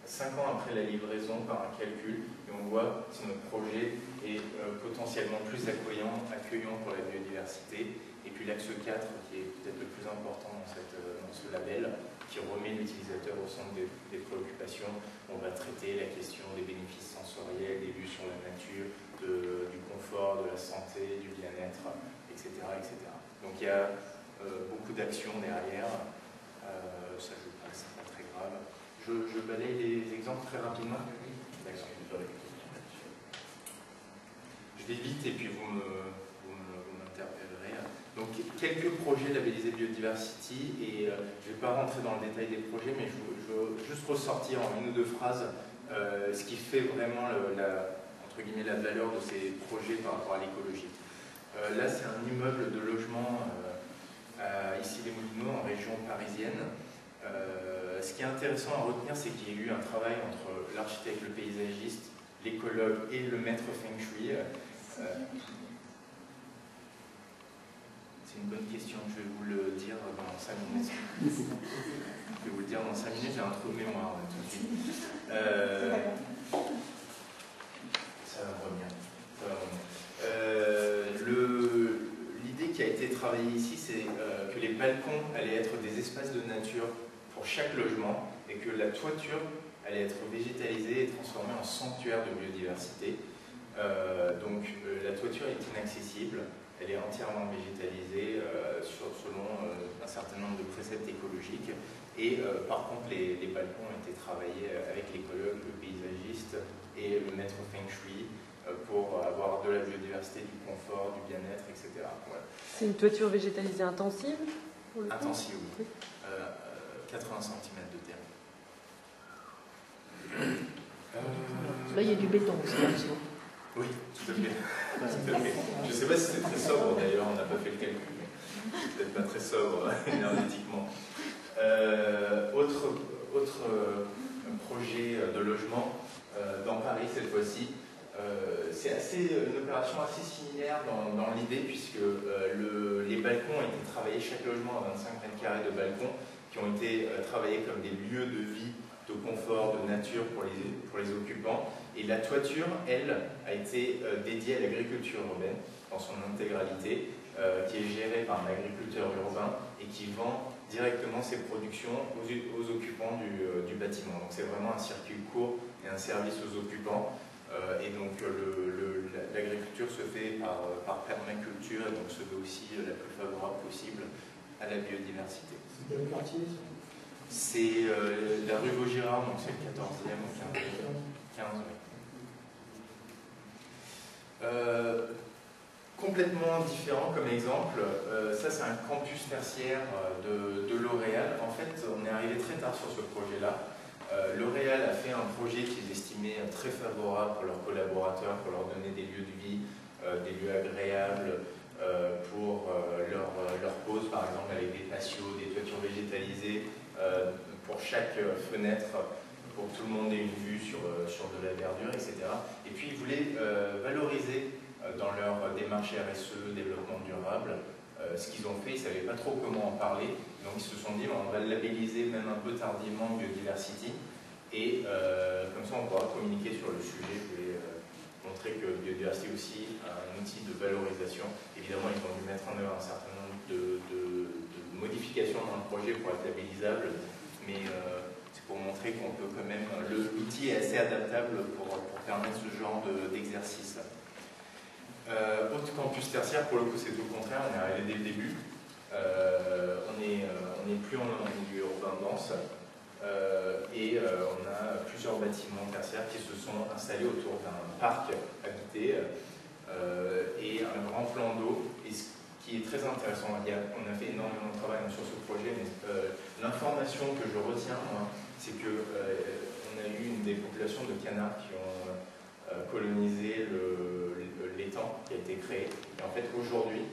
5 ans après la livraison par un calcul et on voit si notre projet est potentiellement plus accueillant pour la biodiversité. Et puis l'axe 4, qui est peut-être le plus important dans ce label, qui remet l'utilisateur au centre des préoccupations. On va traiter la question des bénéfices sensoriels, des vues sur la nature, du confort, de la santé, du bien-être, etc., etc. Donc il y a beaucoup d'actions derrière. Ça, je passe, c'est pas très grave. Je balaye les exemples très rapidement. D'accord. Je vais vite et puis vous m'interpellerez. Donc quelques projets labellisés Biodiversity et je ne vais pas rentrer dans le détail des projets, mais je veux juste ressortir en une ou deux phrases ce qui fait vraiment entre guillemets, la valeur de ces projets par rapport à l'écologie. Là, c'est un immeuble de logement ici les Moulineaux, en région parisienne. Ce qui est intéressant à retenir, c'est qu'il y a eu un travail entre l'architecte, le paysagiste, l'écologue et le maître Feng Shui. C'est une bonne question, je vais vous le dire dans 5 minutes. Je vais vous le dire dans 5 minutes, j'ai un trou de mémoire tout de suite. Ça va revenir. L'idée qui a été travaillée ici, c'est que les balcons allaient être des espaces de nature pour chaque logement et que la toiture allait être végétalisée et transformée en sanctuaire de biodiversité. Donc la toiture est inaccessible, elle est entièrement végétalisée selon un certain nombre de préceptes écologiques et par contre les balcons ont été travaillés avec l'écologue, le paysagiste et le maître Feng Shui pour avoir de la biodiversité, du confort, du bien-être, etc. Voilà. C'est une toiture végétalisée intensive pour le coup ? Intensive, oui. 80 cm de terre. Là, il y a du béton aussi, là, souvent. Oui, tout à fait. Tout à fait. Je ne sais pas si c'est très sobre d'ailleurs, on n'a pas fait le calcul, mais c'est peut-être pas très sobre énergétiquement. Autre projet de logement dans Paris cette fois-ci. C'est une opération assez similaire dans l'idée puisque les balcons ont été travaillés, chaque logement à 25 mètres carrés de balcons qui ont été travaillés comme des lieux de vie, de confort, de nature pour les occupants. Et la toiture, elle, a été dédiée à l'agriculture urbaine dans son intégralité, qui est gérée par un agriculteur urbain et qui vend directement ses productions aux occupants du bâtiment. Donc c'est vraiment un circuit court et un service aux occupants. Et donc l'agriculture se fait par permaculture et donc se veut aussi la plus favorable possible à la biodiversité. C'est quel quartier? C'est la rue Vaugirard, donc c'est le 14e ou 15e. Complètement différent comme exemple, ça c'est un campus tertiaire de L'Oréal. En fait, on est arrivé très tard sur ce projet-là. L'Oréal a fait un projet qu'ils estimaient très favorable pour leurs collaborateurs, pour leur donner des lieux de vie, des lieux agréables pour leur pause, par exemple avec des patios, des toitures végétalisées, pour chaque fenêtre, pour que tout le monde ait une vue sur de la verdure, etc. Et puis ils voulaient valoriser dans leur démarche RSE, développement durable, ce qu'ils ont fait, ils ne savaient pas trop comment en parler, donc ils se sont dit on va le labelliser même un peu tardivement Biodiversity, et comme ça on pourra communiquer sur le sujet. Je voulais montrer que Biodiversity est aussi un outil de valorisation. Évidemment, ils ont dû mettre en œuvre un certain nombre de modifications dans le projet pour être labellisable, mais c'est pour montrer qu'on peut quand même, l'outil est assez adaptable pour permettre ce genre d'exercice. Autre campus tertiaire, pour le coup c'est tout le contraire, on est arrivé dès le début, on n'est plus en milieu urbain dense, et on a plusieurs bâtiments tertiaires qui se sont installés autour d'un parc habité et un grand plan d'eau. Et ce qui est très intéressant, on a fait énormément de travail sur ce projet, mais l'information que je retiens, moi, c'est qu'on a eu des populations de canards qui ont colonisé l'étang qui a été créé. Et en fait, aujourd'hui,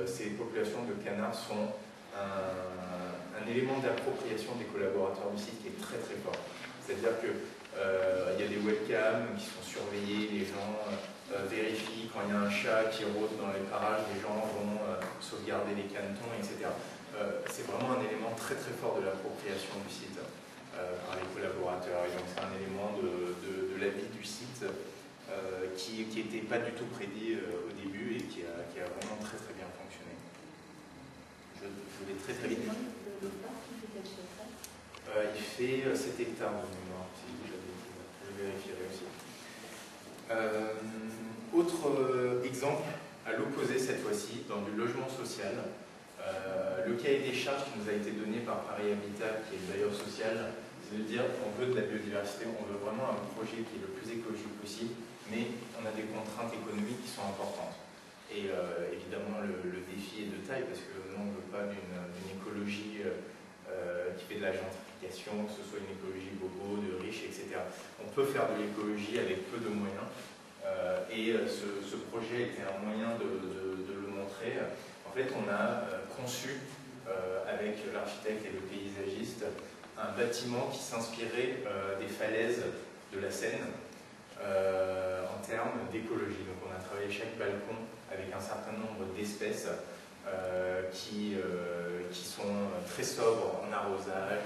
ces populations de canards sont un élément d'appropriation des collaborateurs du site qui est très très fort. C'est-à-dire qu'il y a des webcams qui sont surveillés, les gens vérifient quand il y a un chat qui rôde dans les parages, les gens vont sauvegarder les canetons, etc. C'est vraiment un élément très très fort de l'appropriation du site par les collaborateurs. Et donc c'est un élément de la vie du site qui n'était pas du tout prédit au début et qui a vraiment très très bien fonctionné. Je vais très très vite. Il fait 7 hectares de mémoire, si je vérifierai aussi. Autre exemple, à l'opposé cette fois-ci, dans du logement social, le cahier des charges qui nous a été donné par Paris Habitat, qui est le bailleur social, c'est de dire qu'on veut de la biodiversité, on veut vraiment un projet qui est le plus écologique possible, mais on a des contraintes économiques qui sont importantes. Et évidemment, le défi est de taille, parce que nous, on ne veut pas d'une écologie qui fait de la gentrification, que ce soit une écologie bobo, de riches, etc. On peut faire de l'écologie avec peu de moyens, et ce projet était un moyen de le montrer. En fait, on a conçu, avec l'architecte et le paysagiste, un bâtiment qui s'inspirait des falaises de la Seine en termes d'écologie. Donc on a travaillé chaque balcon avec un certain nombre d'espèces qui sont très sobres en arrosage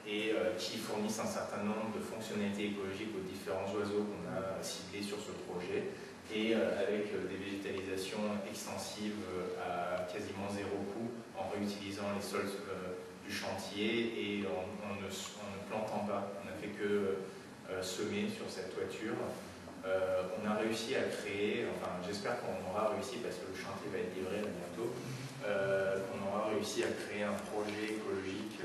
et qui fournissent un certain nombre de fonctionnalités écologiques aux différents oiseaux qu'on a ciblés sur ce projet, et avec des végétalisations extensives à quasiment zéro coût, en réutilisant les sols du chantier et en ne plantant pas. On n'a fait que semer sur cette toiture. On a réussi à créer, enfin j'espère qu'on aura réussi, parce que le chantier va être livré bientôt, on aura réussi à créer un projet écologique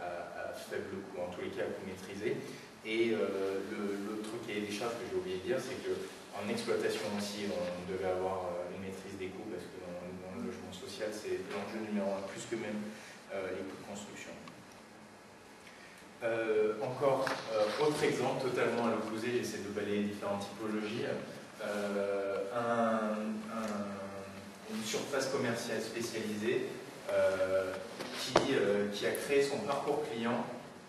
à faible coût, en tous les cas à coût maîtrisé. Et l'autre cahier des charges que j'ai oublié de dire, c'est qu'en exploitation aussi, on devait avoir une maîtrise des coûts, parce que dans le logement social, c'est l'enjeu numéro 1, plus que même les coûts de construction. Encore, autre exemple totalement à l'opposé, j'essaie de balayer différentes typologies. Une surface commerciale spécialisée qui a créé son parcours client.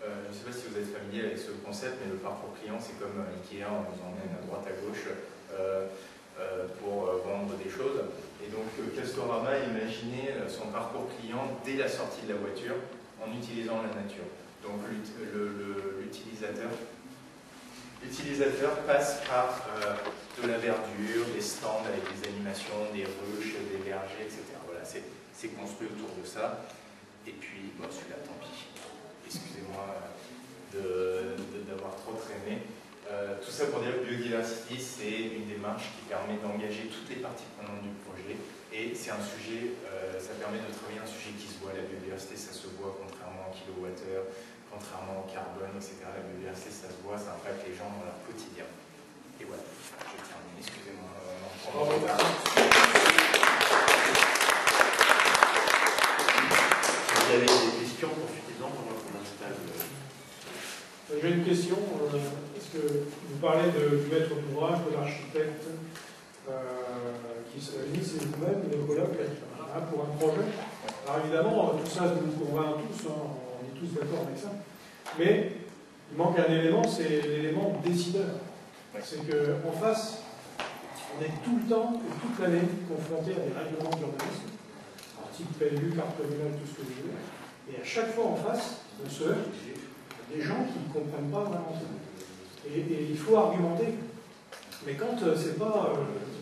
Je ne sais pas si vous êtes familier avec ce concept, mais le parcours client, c'est comme Ikea, on vous emmène à droite à gauche pour vendre des choses. Et donc Castorama imaginait son parcours client dès la sortie de la voiture en utilisant la nature. Donc l'utilisateur passe par de la verdure, des stands avec des animations, des ruches, des vergers, etc. Voilà, c'est construit autour de ça. Et puis, bon, celui-là, tant pis. Excusez-moi d'avoir trop traîné. Tout ça pour dire que Biodiversity, c'est une démarche qui permet d'engager toutes les parties prenantes du projet. Et c'est un sujet, ça permet de travailler un sujet qui se voit. La biodiversité, ça se voit, contrairement au kilowattheure, contrairement au carbone, etc. La biodiversité, ça se voit, ça impacte les gens dans leur quotidien. Et voilà, je termine. Excusez-moi. Vous avez des questions pour suffisant pendant qu'on installe J'ai une question. Est-ce que vous parlez du maître d'ouvrage, de l'architecte qui se réunit, c'est vous-même, des collègues, pour un projet? Alors évidemment, tout ça nous convainc tous, on est tous d'accord avec ça. Mais il manque un élément, c'est l'élément décideur. C'est qu'en face, on est tout le temps et toute l'année confronté à des règlements d'urbanisme, type PLU, carte communale, tout ce que vous voulez. Et à chaque fois en face, on se heurte des gens qui ne comprennent pas vraiment ça. Et il faut argumenter. Mais quand c'est pas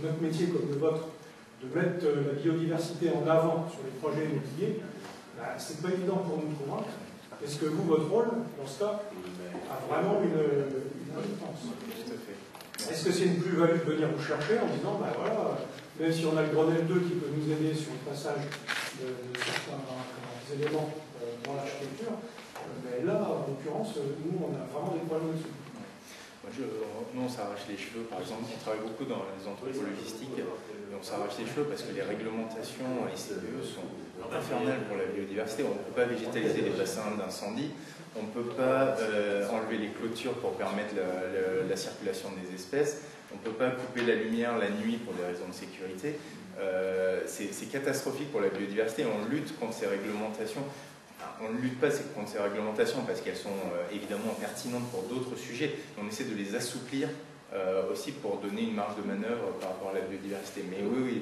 notre métier comme le vôtre, de mettre la biodiversité en avant sur les projets immobiliers, bah, c'est pas évident pour nous de convaincre. Est-ce que vous, votre rôle, dans ce cas, a vraiment une importance? Est-ce que c'est une plus-value de venir vous chercher en disant, ben voilà, même si on a le Grenelle 2 qui peut nous aider sur le passage de certains éléments dans l'architecture, mais là, en l'occurrence, nous, on a vraiment des problèmes dessus. Nous, on s'arrache les cheveux, par exemple, on travaille beaucoup dans les entrepôts logistiques, et on s'arrache les cheveux parce que les réglementations ICPE sont infernales pour la biodiversité. On ne peut pas végétaliser les bassins d'incendie, on ne peut pas enlever les clôtures pour permettre la circulation des espèces, on ne peut pas couper la lumière la nuit pour des raisons de sécurité. C'est catastrophique pour la biodiversité, on lutte contre ces réglementations. On ne lutte pas contre ces réglementations parce qu'elles sont évidemment pertinentes pour d'autres sujets, mais on essaie de les assouplir aussi pour donner une marge de manœuvre par rapport à la biodiversité. Mais oui,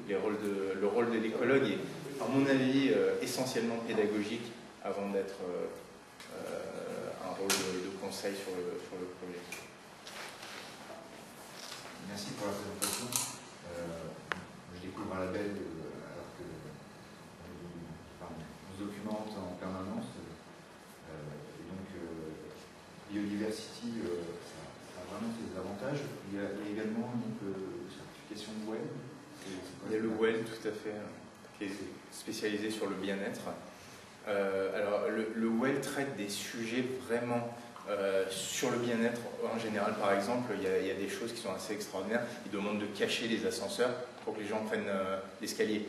le rôle de l'écologue est, à mon avis, essentiellement pédagogique avant d'être un rôle de conseil sur le projet. Merci pour la présentation. Je découvre un label alors que on se documente en permanence. Et donc, Biodiversity, ça a vraiment ses avantages. Il y a également une certification WELL. Il y a le WELL, tout à fait, qui est spécialisé sur le bien-être. Alors, le WELL traite des sujets vraiment sur le bien-être en général. Par exemple, il y a des choses qui sont assez extraordinaires. Ils demandent de cacher les ascenseurs pour que les gens prennent l'escalier.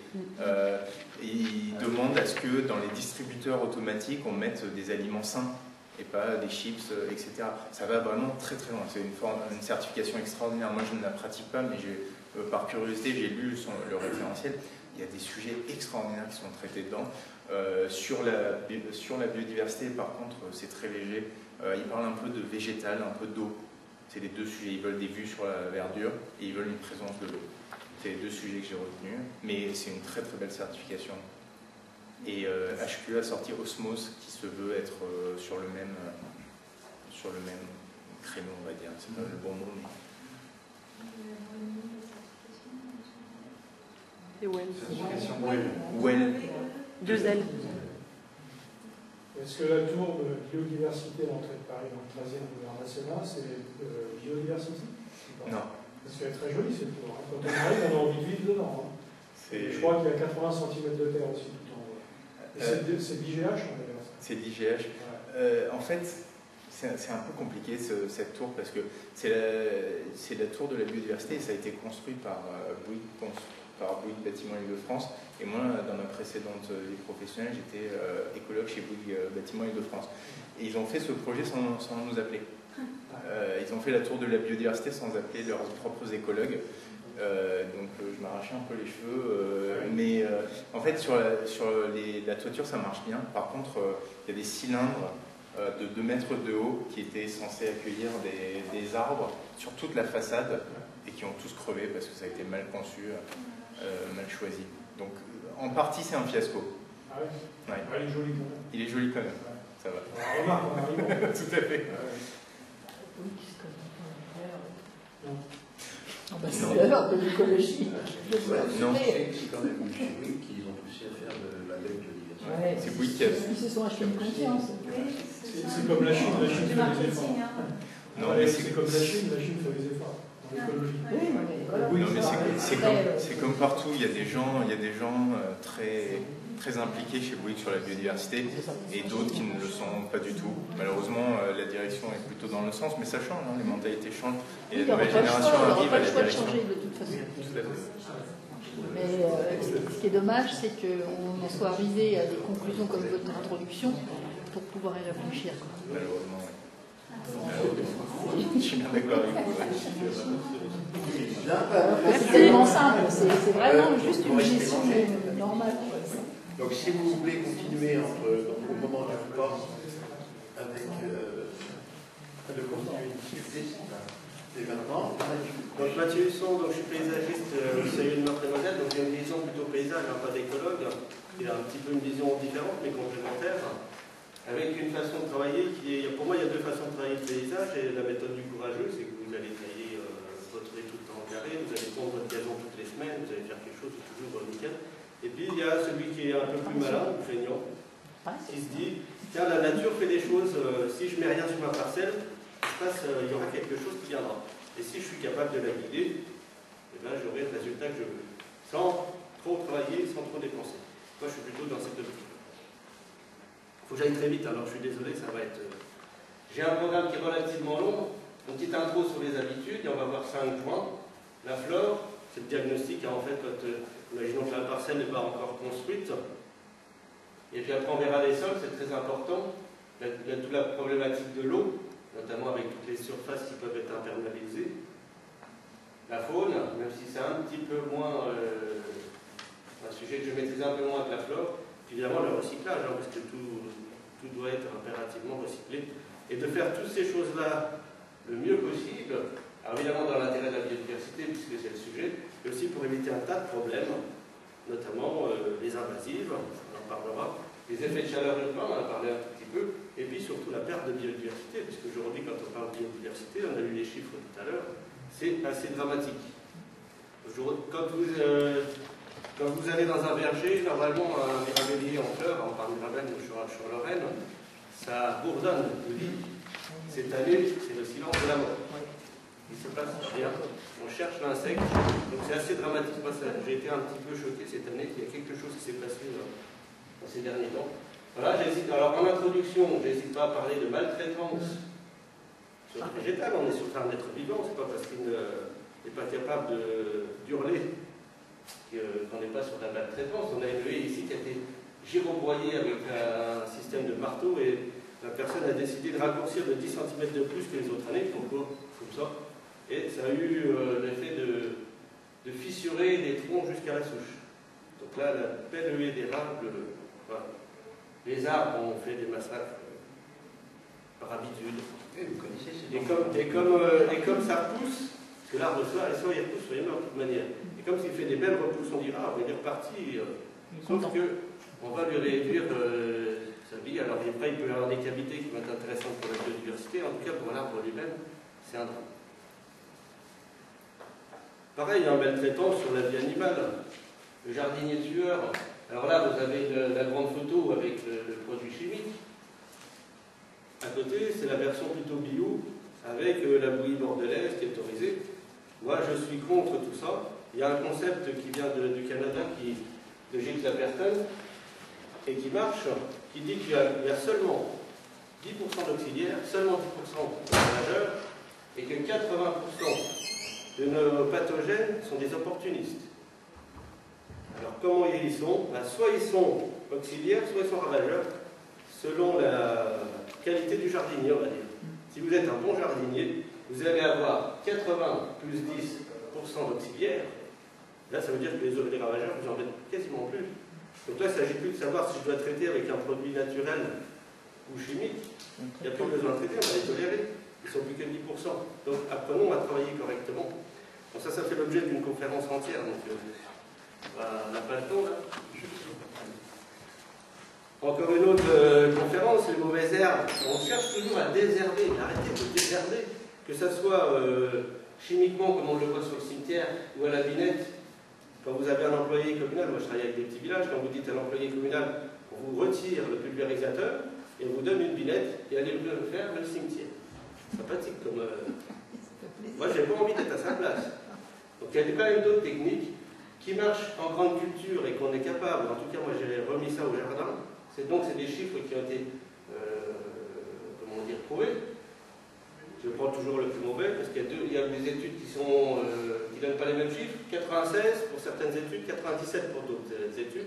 Ils demandent à ce que dans les distributeurs automatiques, on mette des aliments sains et pas des chips, etc. Ça va vraiment très très loin. C'est une certification extraordinaire. Moi, je ne la pratique pas, mais par curiosité, j'ai lu le référentiel. Il y a des sujets extraordinaires qui sont traités dedans. Sur la biodiversité, par contre, c'est très léger. Ils parlent un peu de végétal, un peu d'eau. C'est les deux sujets. Ils veulent des vues sur la verdure et ils veulent une présence de l'eau. C'est les deux sujets que j'ai retenus. Mais c'est une très très belle certification. Et HQE a sorti Osmose, qui se veut être sur le même créneau, on va dire. C'est pas le bon mot, mais... Et Well. Certification Well. 2 L. Est-ce que la tour de biodiversité à l'entrée de Paris dans le 13e boulevard national, c'est Biodiversity? Non. Parce qu'elle est très jolie cette tour. Hein. Quand on arrive, on a envie de vivre dedans. Hein. Je crois qu'il y a 80 cm de terre aussi tout en haut. C'est d'IGH en d'ailleurs. C'est d'IGH. Ouais. En fait, c'est un peu compliqué cette tour parce que c'est la tour de la biodiversité et ça a été construit par Bouygues Bâtiments Île-de-France. Et moi, dans ma précédente vie professionnelle, j'étais écologue chez Bouygues Bâtiments Île-de-France. Et ils ont fait ce projet sans nous appeler. Ils ont fait la tour de la biodiversité sans appeler leurs propres écologues. Donc je m'arrachais un peu les cheveux. Mais en fait, sur la toiture, ça marche bien. Par contre, il y a des cylindres de 2 mètres de haut qui étaient censés accueillir des arbres sur toute la façade et qui ont tous crevé parce que ça a été mal conçu, mal choisi. Donc en partie c'est un fiasco. Ah oui. Ouais. Ah, il est joli quand même. Il est joli quand même, ouais. Ça va. On remarque en arrivant. Tout à fait. Oui, qui se connaît pas. Non. Ah bah c'est alors de l'écologie. Non. C'est quand même chez Bouygues qu'ils ont poussé à faire de la belle biodiversité. Ouais, C'est Bouygues qui a... Ils se sont achetés une confiance. C'est comme la Chine fait des efforts. Non, mais c'est comme la Chine fait des efforts dans l'écologie. Oui, mais voilà. Non, mais c'est comme partout, il y a des gens très, très impliqués chez Bouygues sur la biodiversité et d'autres qui ne le sont pas du tout. Malheureusement, la direction est plutôt dans le sens, mais ça change, hein, les mentalités changent et la nouvelle génération arrive à la direction. Il n'y aura pas le choix de changer de toute façon. Tout à fait. Mais ce qui est dommage, c'est qu'on en soit arrivé à des conclusions comme votre introduction pour pouvoir y réfléchir. Malheureusement, oui. Je suis bien d'accord avec vous. C'est tellement simple, c'est vraiment juste une gestion normale. Donc si vous voulez continuer au moment du repas avec de continuer une discuter, c'est maintenant. Donc Mathieu Husson, je suis paysagiste au CIE de Meurthe-et-Moselle, donc j'ai une vision plutôt paysage, pas d'écologue, qui a un petit peu une vision différente mais complémentaire, avec une façon de travailler qui est, pour moi il y a 2 façons de travailler le paysage, et la méthode du courageux, c'est que vous allez tailler votre ré tout le temps en carré, vous allez prendre votre gazon toutes les semaines, vous allez faire quelque chose de toujours nickel. Et puis il y a celui qui est un peu plus malin, ou feignant, qui se dit, tiens la nature fait des choses, si je mets rien sur ma parcelle, il y aura quelque chose qui viendra. Et si je suis capable de la guider, eh ben, j'aurai le résultat que je veux, sans trop travailler, sans trop dépenser. Moi je suis plutôt dans cette optique. Il faut que j'aille très vite, alors je suis désolé, ça va être... J'ai un programme qui est relativement long, une petite intro sur les habitudes, et on va voir 5 points. La flore, c'est le diagnostic, en fait, quand imaginons que la parcelle n'est pas encore construite. Et puis après on verra les sols, c'est très important. Il y a toute la problématique de l'eau, notamment avec toutes les surfaces qui peuvent être imperméabilisées. La faune, même si c'est un petit peu moins... un sujet que je maîtrise un peu moins que la flore. Évidemment le recyclage, hein, parce que tout doit être impérativement recyclé. Et de faire toutes ces choses-là le mieux possible Alors évidemment dans l'intérêt de la biodiversité, puisque c'est le sujet, mais aussi pour éviter un tas de problèmes, notamment les invasives, on en parlera, les effets de chaleur urbains, on en a parlé un tout petit peu, et puis surtout la perte de biodiversité, parce qu'aujourd'hui quand on parle de biodiversité, on a lu les chiffres tout à l'heure, c'est assez dramatique. Quand vous allez dans un verger, normalement un mirabellier en fleurs, on parle de mirabelle sur Lorraine, ça bourdonne, je vous dis. Cette année, c'est le silence de la mort. Il se passe rien. On cherche l'insecte. Donc c'est assez dramatique. Moi, j'ai été un petit peu choqué cette année qu'il y a quelque chose qui s'est passé dans ces derniers temps. Voilà, alors en introduction, j'hésite pas à parler de maltraitance sur le végétal. On est sur un être vivant, c'est pas parce qu'il n'est pas capable d'hurler qu'on n'est pas sur la maltraitance. On a une haie ici qui a été giroboyée avec un système de marteau et la personne a décidé de raccourcir de 10 cm de plus que les autres années, pourquoi comme ça. Et ça a eu l'effet de fissurer des troncs jusqu'à la souche. Donc là, la belle haie d'érable, voilà. Les arbres ont fait des massacres par habitude. Et vous connaissez ces et comme ça repousse, parce que l'arbre soit il repousse, soit il meurt de toute manière. Et comme s'il fait des belles repousses, on dit ah, il est reparti. Sauf qu'on va lui réduire sa vie. Alors après, il peut y avoir des cavités qui vont être intéressantes pour la biodiversité. En tout cas, pour l'arbre lui-même, c'est un drame. Pareil, un maltraitant sur la vie animale. Le jardinier tueur. Alors là, vous avez la grande photo avec le produit chimique. À côté, c'est la version plutôt bio, avec la bouillie bordelaise qui est autorisée. Moi, je suis contre tout ça. Il y a un concept qui vient du Canada, de Gilles Clapperton, et qui marche, qui dit qu'il y a seulement 10% d'auxiliaires, seulement 10% de ravageurs, et que 80% de nos pathogènes sont des opportunistes. Alors comment ils sont? Soit ils sont auxiliaires, soit ils sont ravageurs, selon la qualité du jardinier, on va dire. Si vous êtes un bon jardinier, vous allez avoir 80 plus 10% d'auxiliaires. Là, ça veut dire que les ravageurs, vous en êtes quasiment plus. Donc là, il ne s'agit plus de savoir si je dois traiter avec un produit naturel ou chimique. Il n'y a plus besoin de traiter, on va les tolérer. Ils ne sont plus que 10%. Donc apprenons à travailler correctement. Bon, ça fait l'objet d'une conférence entière. Donc, on n'a pas le temps, là. Encore une autre conférence, les mauvaises herbes. On cherche toujours à désherber, arrêtez de désherber. Que ce soit chimiquement, comme on le voit sur le cimetière, ou à la binette. Quand vous avez un employé communal, moi je travaille avec des petits villages, quand vous dites à l'employé communal, on vous retire le pulvérisateur et on vous donne une binette et allez le faire le cimetière. Sympathique comme... Moi j'ai pas envie d'être à sa place. Donc il y a quand même d'autres techniques qui marchent en grande culture et qu'on est capable, en tout cas moi j'ai remis ça au jardin, c'est des chiffres qui ont été, comment dire, prouvés. Je prends toujours le plus mauvais parce qu'il y a des études qui ne donnent pas les mêmes chiffres. 96 pour certaines études, 97 pour d'autres études,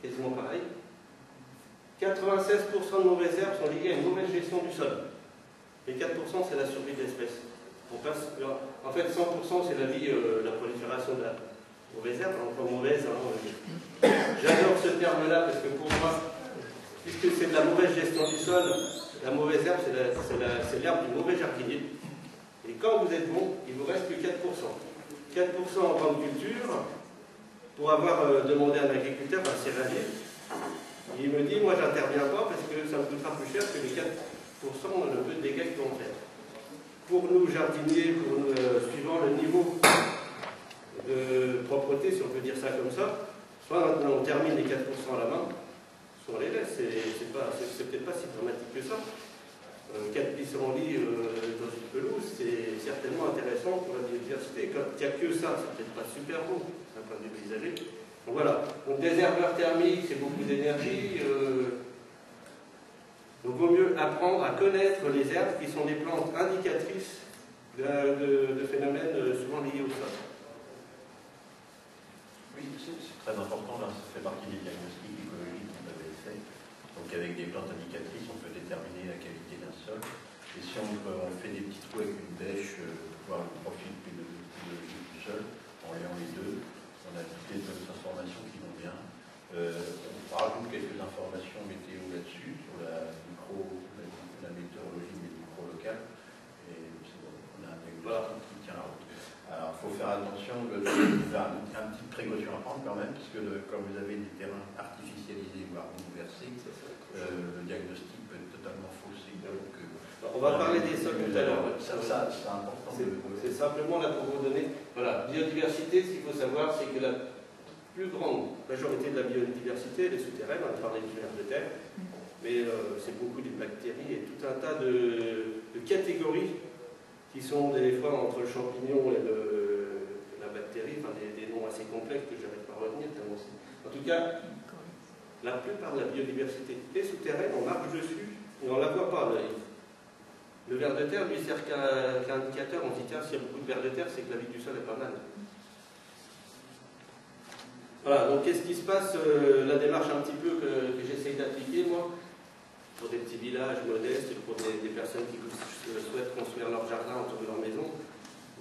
quasiment pareil. 96% de mauvaises herbes sont liées à une mauvaise gestion du sol. Et 4% c'est la survie de l'espèce. En fait 100% c'est la prolifération de la mauvaise herbe, encore mauvaise. J'adore ce terme-là parce que pour moi, puisque c'est de la mauvaise gestion du sol, la mauvaise herbe, c'est l'herbe du mauvais jardinier. Et quand vous êtes bon, il vous reste que 4%. 4% en grande culture, pour avoir demandé à un agriculteur, un céréalier, il me dit, moi j'interviens pas parce que ça me coûtera plus cher que les 4% le peu de dégâts qu'ils vont faire. Pour nous jardiniers, suivant le niveau de propreté, si on peut dire ça comme ça, soit on termine les 4% à la main, soit on les laisse, c'est peut-être pas si dramatique que ça. 4 pissenlits dans une pelouse, c'est certainement intéressant pour la biodiversité. Quand il n'y a que ça, c'est peut-être pas super beau, d'un point de vue paysager. Donc voilà, donc des herbeurs thermiques, c'est beaucoup d'énergie. Donc il vaut mieux apprendre à connaître les herbes qui sont des plantes indicatrices de phénomènes souvent liés au sol. Oui, c'est très important, là, ça fait partie des diagnostics écologiques qu'on avait fait. Donc avec des plantes indicatrices, on peut déterminer la qualité d'un sol. Et si on fait des petits trous avec une bêche, voir le profil biologique du sol, en liant les deux, on a toutes les transformations qui vont bien. On rajoute quelques informations météo là-dessus, sur la météorologie, mais le micro local. Et on a un diagnostic faire attention, faire une petite précaution à prendre quand même, parce que comme vous avez des terrains artificialisés, voire bouleversés, le diagnostic peut être totalement faussé. Donc, on va parler des sols tout à l'heure. Ça, c'est important. C'est simplement là pour vous donner. Voilà, biodiversité, ce qu'il faut savoir, c'est que la plus grande majorité de la biodiversité, elle est souterraine, on a parlé du ver de terre, mais c'est beaucoup des bactéries et tout un tas de catégories qui sont des fois entre le champignon et la bactérie, enfin des noms assez complexes que je n'arrive pas à retenir. En tout cas, la plupart de la biodiversité est souterraine, on marche dessus, mais on ne la voit pas. Le ver de terre, lui, sert qu'un indicateur. On se dit, tiens, s'il y a beaucoup de ver de terre, c'est que la vie du sol est pas mal. Voilà, donc qu'est-ce qui se passe, la démarche un petit peu que j'essaye d'appliquer, moi, pour des petits villages modestes, pour des personnes qui souhaitent construire leur jardin autour de leur maison,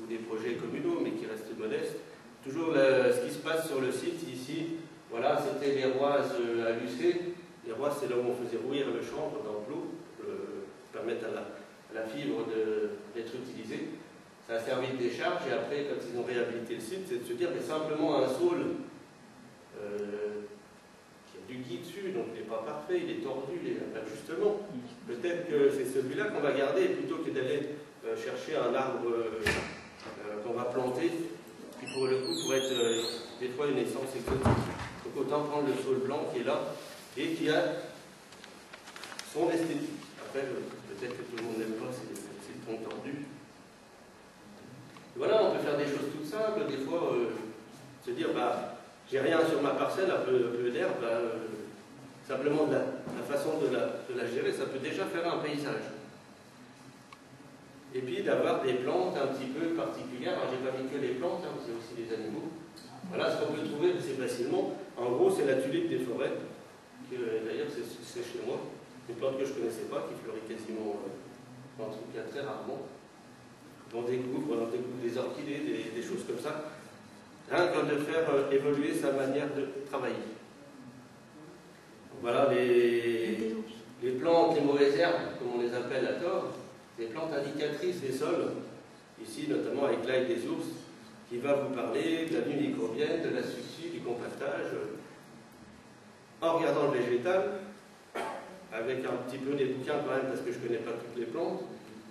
ou des projets communaux, mais qui restent modestes. Toujours ce qui se passe sur le site, ici, voilà, c'était les roises à Lucé. Les roises, c'est là où on faisait rouillir le chanvre dans l'eau, pour permettre à la fibre d'être utilisée. Ça a servi de décharge, et après, quand ils ont réhabilité le site, c'est de se dire, mais simplement un saule qui a du gui dessus, donc il n'est pas parfait, il est tordu, il est justement. Peut-être que c'est celui-là qu'on va garder, plutôt que d'aller chercher un arbre qu'on va planter, qui pour le coup pourrait être des fois une essence exotique. Donc autant prendre le saule blanc qui est là, et qui a son esthétique. Après, peut-être que tout le monde n'aime pas, c'est le tronc tordu. Voilà, on peut faire des choses toutes simples, des fois se dire, bah, j'ai rien sur ma parcelle, un peu d'herbe, bah, simplement de la façon de la gérer, ça peut déjà faire un paysage. Et puis d'avoir des plantes un petit peu particulières. Alors j'ai pas mis que les plantes, hein, c'est aussi les animaux. Voilà ce qu'on peut trouver assez facilement. En gros, c'est la tulipe des forêts, d'ailleurs c'est chez moi. Une plante que je ne connaissais pas, qui fleurit quasiment, en tout cas très rarement. On découvre des orchidées, des choses comme ça. Rien que de faire évoluer sa manière de travailler. Voilà les plantes, les mauvaises herbes, comme on les appelle à tort, des plantes indicatrices des sols, ici notamment avec l'ail des ours, qui va vous parler de la vie microbienne, de l'asphyxie, du compactage. En regardant le végétal, avec un petit peu des bouquins quand même, parce que je ne connais pas toutes les plantes,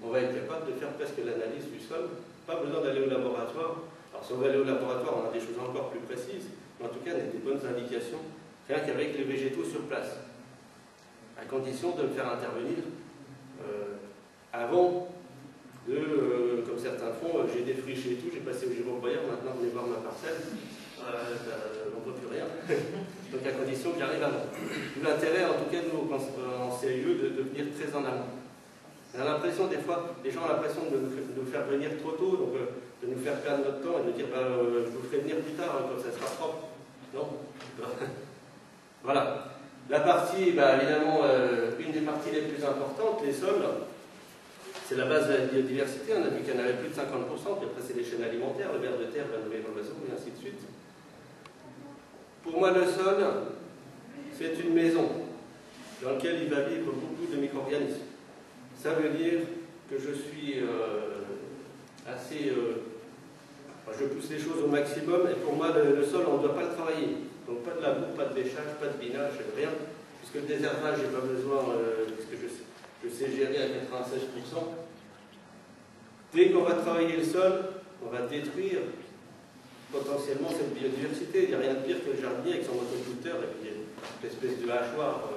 on va être capable de faire presque l'analyse du sol. Pas besoin d'aller au laboratoire. Alors si on va aller au laboratoire, on a des choses encore plus précises, mais en tout cas, on a des bonnes indications, rien qu'avec les végétaux sur place, à condition de me faire intervenir avant de, comme certains font, j'ai défriché et tout, j'ai passé au gyroboyeur, maintenant venez voir ma parcelle, on ne voit plus rien. Donc à condition que j'arrive avant. D'où l'intérêt, en tout cas, nous, en CIE, de venir très en amont. On a l'impression, des fois, les gens ont l'impression de nous faire venir trop tôt, donc de nous faire perdre notre temps et de dire je vous ferai venir plus tard, comme ça sera propre. Non. Voilà. La partie, évidemment, une des parties les plus importantes, les sols, c'est la base de la biodiversité. On a vu qu'il y en avait plus de 50%, puis après c'est les chaînes alimentaires, le ver de terre, la nouvelle oiseau, et ainsi de suite. Pour moi, le sol, c'est une maison dans laquelle il va vivre beaucoup de micro-organismes. Ça veut dire que je suis assez... je pousse les choses au maximum, et pour moi, le sol, on ne doit pas le travailler. Donc pas de labour, pas de bêchage, pas de binage, rien. Puisque le désherbage, j'ai pas besoin, puisque je sais gérer à 96%. Dès qu'on va travailler le sol, on va détruire potentiellement cette biodiversité. Il n'y a rien de pire que le jardinier avec son motoculteur et puis une espèce de hachoir.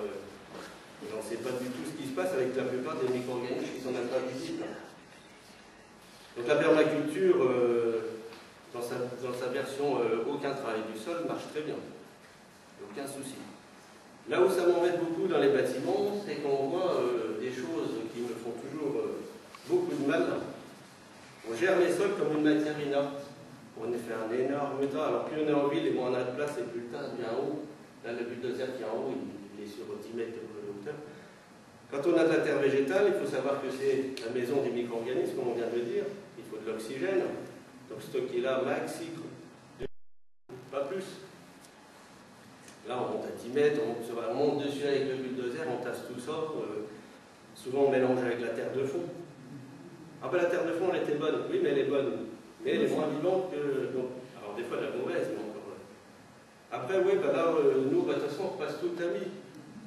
On ne sait pas du tout ce qui se passe avec la plupart des micro-organismes qui sont même pas visibles. Donc la permaculture, dans sa version aucun travail du sol, marche très bien. Aucun souci. Là où ça m'embête beaucoup dans les bâtiments, c'est qu'on voit des choses qui me font toujours beaucoup de mal. On gère les sols comme une matière inerte. On fait un énorme tas. Alors plus on est en ville et moins on a de place et plus le tas devient haut. Là, le bulldozer qui est en haut, il est sur 10 mètres de hauteur. Quand on a de la terre végétale, il faut savoir que c'est la maison des micro-organismes, comme on vient de le dire. Il faut de l'oxygène. Donc stocker là, maxi, pas plus. Là, on monte à 10 mètres, on monte dessus avec le bulldozer, on tasse tout ça. Souvent, on mélange avec la terre de fond. Ah ben la terre de fond, elle était bonne. Oui, mais elle est bonne. mais elle est moins vivante que... Donc, alors des fois de la mauvaise, mais encore... Après, oui, bah là, nous, de toute façon, on repasse toute la vie.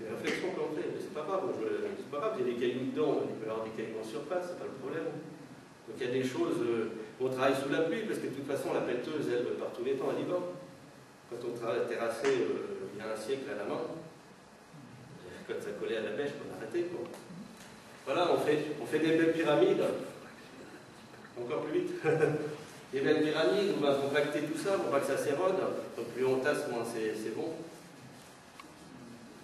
Les réflexions qu'on fait, mais c'est pas grave, c'est pas grave, il y a des cailloux dedans, il peut y avoir des cailloux en surface, c'est pas le problème. Donc il y a des choses, on travaille sous la pluie, parce que de toute façon, la pelleteuse, elle, par tous les temps, elle y va. Quand on travaille terrassé il y a un siècle à la main, quand ça collait à la bêche, on a arrêté, quoi. Voilà, on fait des belles pyramides, encore plus vite. Des belles pyramides, on va compacter tout ça pour pas que ça s'érode. Donc plus on tasse, moins c'est bon.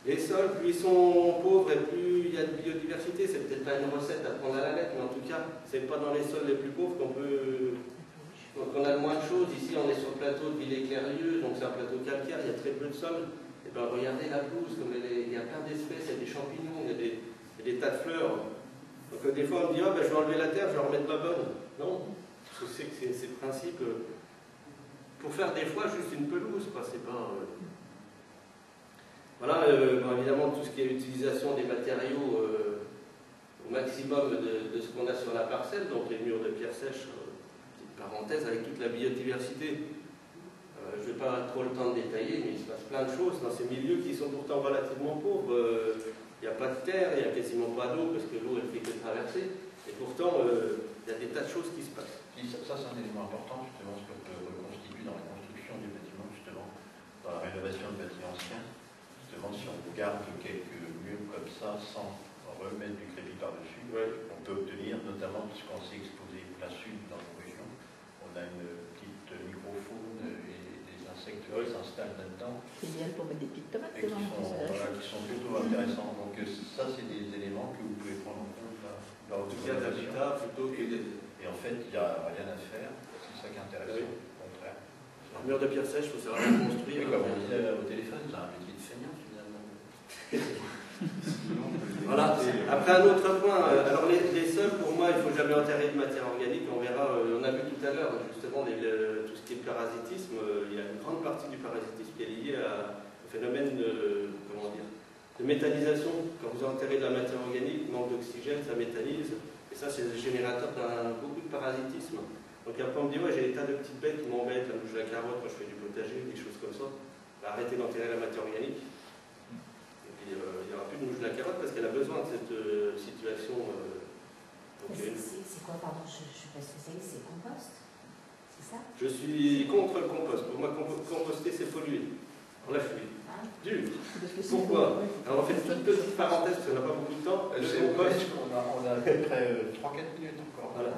Les sols, plus ils sont pauvres et plus il y a de biodiversité. C'est peut-être pas une recette à prendre à la lettre, mais en tout cas, c'est pas dans les sols les plus pauvres qu'on a le moins de choses. Ici, on est sur le plateau de Villers-Clérieux, donc c'est un plateau calcaire, il y a très peu de sol. Et bien, regardez la pelouse, comme il y a plein d'espèces, il y a des champignons, il y a des tas de fleurs. Donc des fois, on me dit, oh, ben, je vais enlever la terre, je vais en remettre ma bonne. Non, je sais que c'est le principe. Pour faire des fois juste une pelouse, quoi, c'est pas... Voilà, bon, évidemment, tout ce qui est utilisation des matériaux au maximum de ce qu'on a sur la parcelle, donc les murs de pierre sèche, petite parenthèse, avec toute la biodiversité. Je ne vais pas trop le temps de détailler, mais il se passe plein de choses dans ces milieux qui sont pourtant relativement pauvres. Il n'y a pas de terre, il n'y a quasiment pas d'eau, parce que l'eau, elle fait que traverser. Et pourtant, il y a des tas de choses qui se passent. Et ça c'est un élément important, justement, ce qu'on peut reconstituer dans la construction du bâtiment, justement, dans la rénovation de bâtiments anciens. Justement, si on garde quelques murs comme ça, sans remettre du crépi par-dessus, ouais, on peut obtenir, notamment puisqu'on s'est exposé plein sud dans nos régions, on a une petite microfaune et des insectes qui s'installent là-dedans. C'est idéal pour mettre des petites tomates et qui sont plutôt intéressants. Donc ça, c'est des éléments que vous pouvez prendre en compte dans votre habitat plutôt que des... Et en fait, il n'y a rien à faire. C'est ça qui est intéressant, oui. Au contraire. Un mur de pierre sèche, il faut savoir le construire. Et comme on disait au téléphone, c'est un métier de feignant finalement. Voilà. Après, un autre point. Alors, les sols, pour moi, il ne faut jamais enterrer de matière organique. On verra, on a vu tout à l'heure, justement, tout ce qui est parasitisme. Il y a une grande partie du parasitisme qui est liée au phénomène de méthanisation. Quand vous enterrez de la matière organique, manque d'oxygène, ça méthanise. Et ça, c'est le générateur beaucoup de parasitisme. Donc après, on me dit, ouais, j'ai des tas de petites bêtes qui m'embêtent, la mouche, la carotte, moi je fais du potager, des choses comme ça. Bah, arrêtez d'enterrer la matière organique. Et puis, il n'y aura plus de mouche, la carotte parce qu'elle a besoin de cette situation. C'est quoi, pardon, je ne suis pas spécialiste, c'est compost? C'est ça? Je suis contre le compost. Pour moi, composter, c'est polluer. On l'a fui. Dur. Pourquoi? Alors on fait une toute petite parenthèse parce qu'on n'a pas beaucoup de temps. On a à peu près 3-4 minutes encore. Voilà.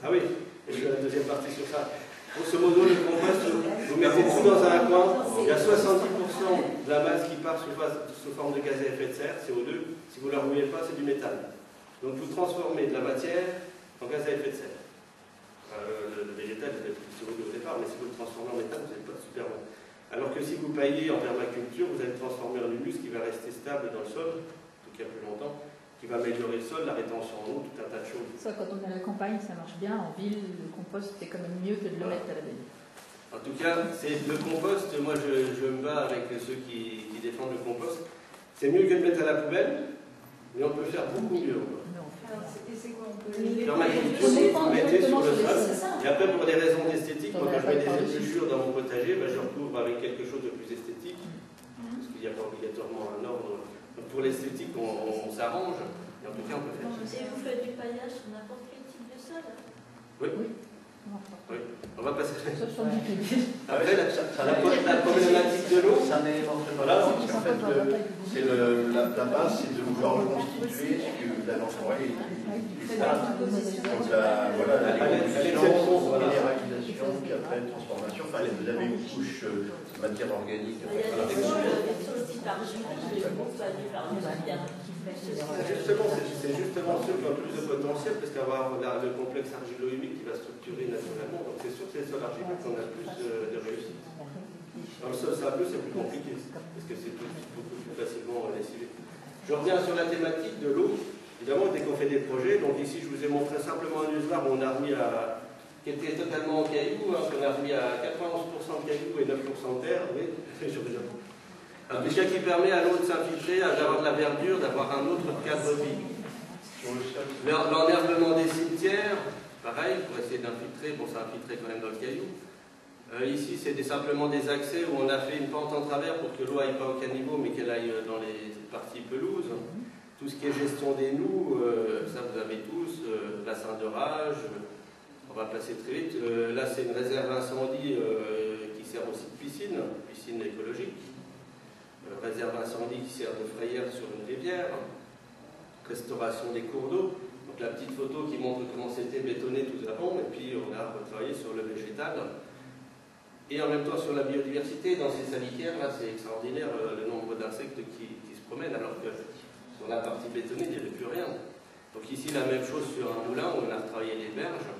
Ah oui, et je fais la deuxième partie sur ça. Grosso modo, le compost, vous mettez tout dans un coin, il y a 70% de la masse qui part sous forme de gaz à effet de serre, CO2. Si vous ne la remuez pas, c'est du méthane. Donc vous transformez de la matière en gaz à effet de serre. Le végétal, vous avez du CO2 au départ, mais si vous le transformez en méthane, vous n'êtes pas super bon. Alors que si vous paillez en permaculture, vous allez transformer en humus qui va rester stable dans le sol, en tout cas plus longtemps, qui va améliorer le sol, la rétention en eau, tout un tas de choses. Ça, quand on est à la campagne, ça marche bien. En ville, le compost, c'est quand même mieux que de le mettre à la benne. En tout cas, c'est le compost, moi je me bats avec ceux qui défendent le compost. C'est mieux que de mettre à la poubelle, mais on peut faire beaucoup mieux. Et c'est quoi? On peut permaculture, vous mettez sur le sol. Et après, pour des raisons d'esthétique, moi quand je mets des épluchures dans mon potager, je recouvre avec quelque chose de plus esthétique, parce qu'il n'y a pas obligatoirement un ordre. Donc pour l'esthétique, on s'arrange, et en tout cas, on peut faire ça. Et vous faites du paillage sur n'importe quel type de sol? Oui. Oui. On va passer. Après, la problématique de l'eau, c'est un élément très important. En fait, la base, c'est de vouloir reconstituer ce que vous avez envoyé. Donc voilà, la minéralisation, puis après transformation. Enfin, vous avez une couche de matière organique. C'est justement ceux qui ont le plus de potentiel, parce qu'avoir le complexe argilo-humique qui va structurer naturellement. Donc c'est sûr que c'est les sols argileux qu'on a le plus de réussite. Dans le sol sableux, c'est plus compliqué, parce que c'est beaucoup plus facilement lessivé. Je reviens sur la thématique de l'eau. Évidemment, dès qu'on fait des projets, donc ici je vous ai montré simplement un usoir où on a remis qui était totalement en cailloux, hein, qu'on a remis à 91% de cailloux et 9% de terre, oui, sur des japons. Un budget qui permet à l'eau de s'infiltrer, d'avoir de la verdure, d'avoir un autre cadre de vie. L'enherbement des cimetières, pareil, pour essayer d'infiltrer, bon ça infiltrait quand même dans le caillou. Ici, c'est simplement des accès où on a fait une pente en travers pour que l'eau aille pas au caniveau, mais qu'elle aille dans les parties pelouses. Tout ce qui est gestion des loups, ça vous avez tous, bassin d'orage, on va passer très vite. Là, c'est une réserve incendie qui sert aussi de piscine écologique. Réserve incendie qui sert de frayère sur une rivière. Restauration des cours d'eau. Donc la petite photo qui montre comment c'était bétonné tout avant, et puis on a retravaillé sur le végétal. Et en même temps sur la biodiversité, dans ces salicaires, là c'est extraordinaire le nombre d'insectes qui se promènent, alors que sur la partie bétonnée, il n'y avait plus rien. Donc ici, la même chose sur un moulin où on a retravaillé les berges.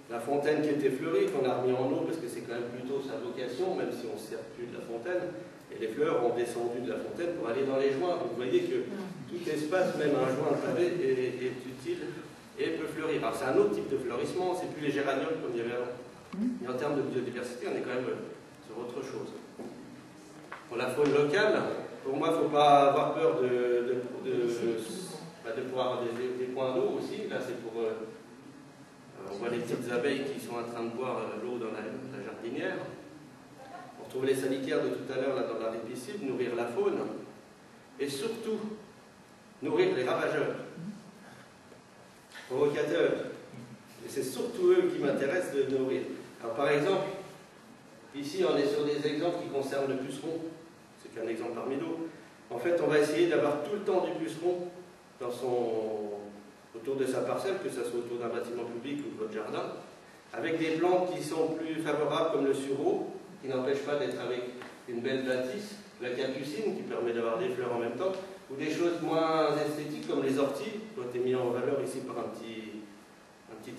La fontaine qui était fleurie, qu'on a remis en eau, parce que c'est quand même plutôt sa vocation, même si on ne sert plus de la fontaine. Et les fleurs ont descendu de la fontaine pour aller dans les joints. Vous voyez que tout espace, même un joint pavé, est utile et peut fleurir. Alors c'est un autre type de fleurissement, c'est plus les géraniums comme il y avait avant. Mais en termes de biodiversité, on est quand même sur autre chose. Pour la faune locale, pour moi, il ne faut pas avoir peur de pouvoir avoir des points d'eau aussi. Là, c'est pour... on voit les petites abeilles qui sont en train de boire l'eau dans la jardinière. On retrouve les sanitaires de tout à l'heure là dans la répicide, nourrir la faune. Et surtout, nourrir les ravageurs, provocateurs. Et c'est surtout eux qui m'intéressent de nourrir. Alors par exemple, ici on est sur des exemples qui concernent le puceron. C'est qu'un exemple parmi d'autres. En fait, on va essayer d'avoir tout le temps du puceron autour de sa parcelle, que ce soit autour d'un bâtiment public ou de votre jardin, avec des plantes qui sont plus favorables comme le sureau, qui n'empêche pas d'être avec une belle bâtisse, la capucine qui permet d'avoir des fleurs en même temps, ou des choses moins esthétiques comme les orties, qui ont été mis en valeur ici par un petit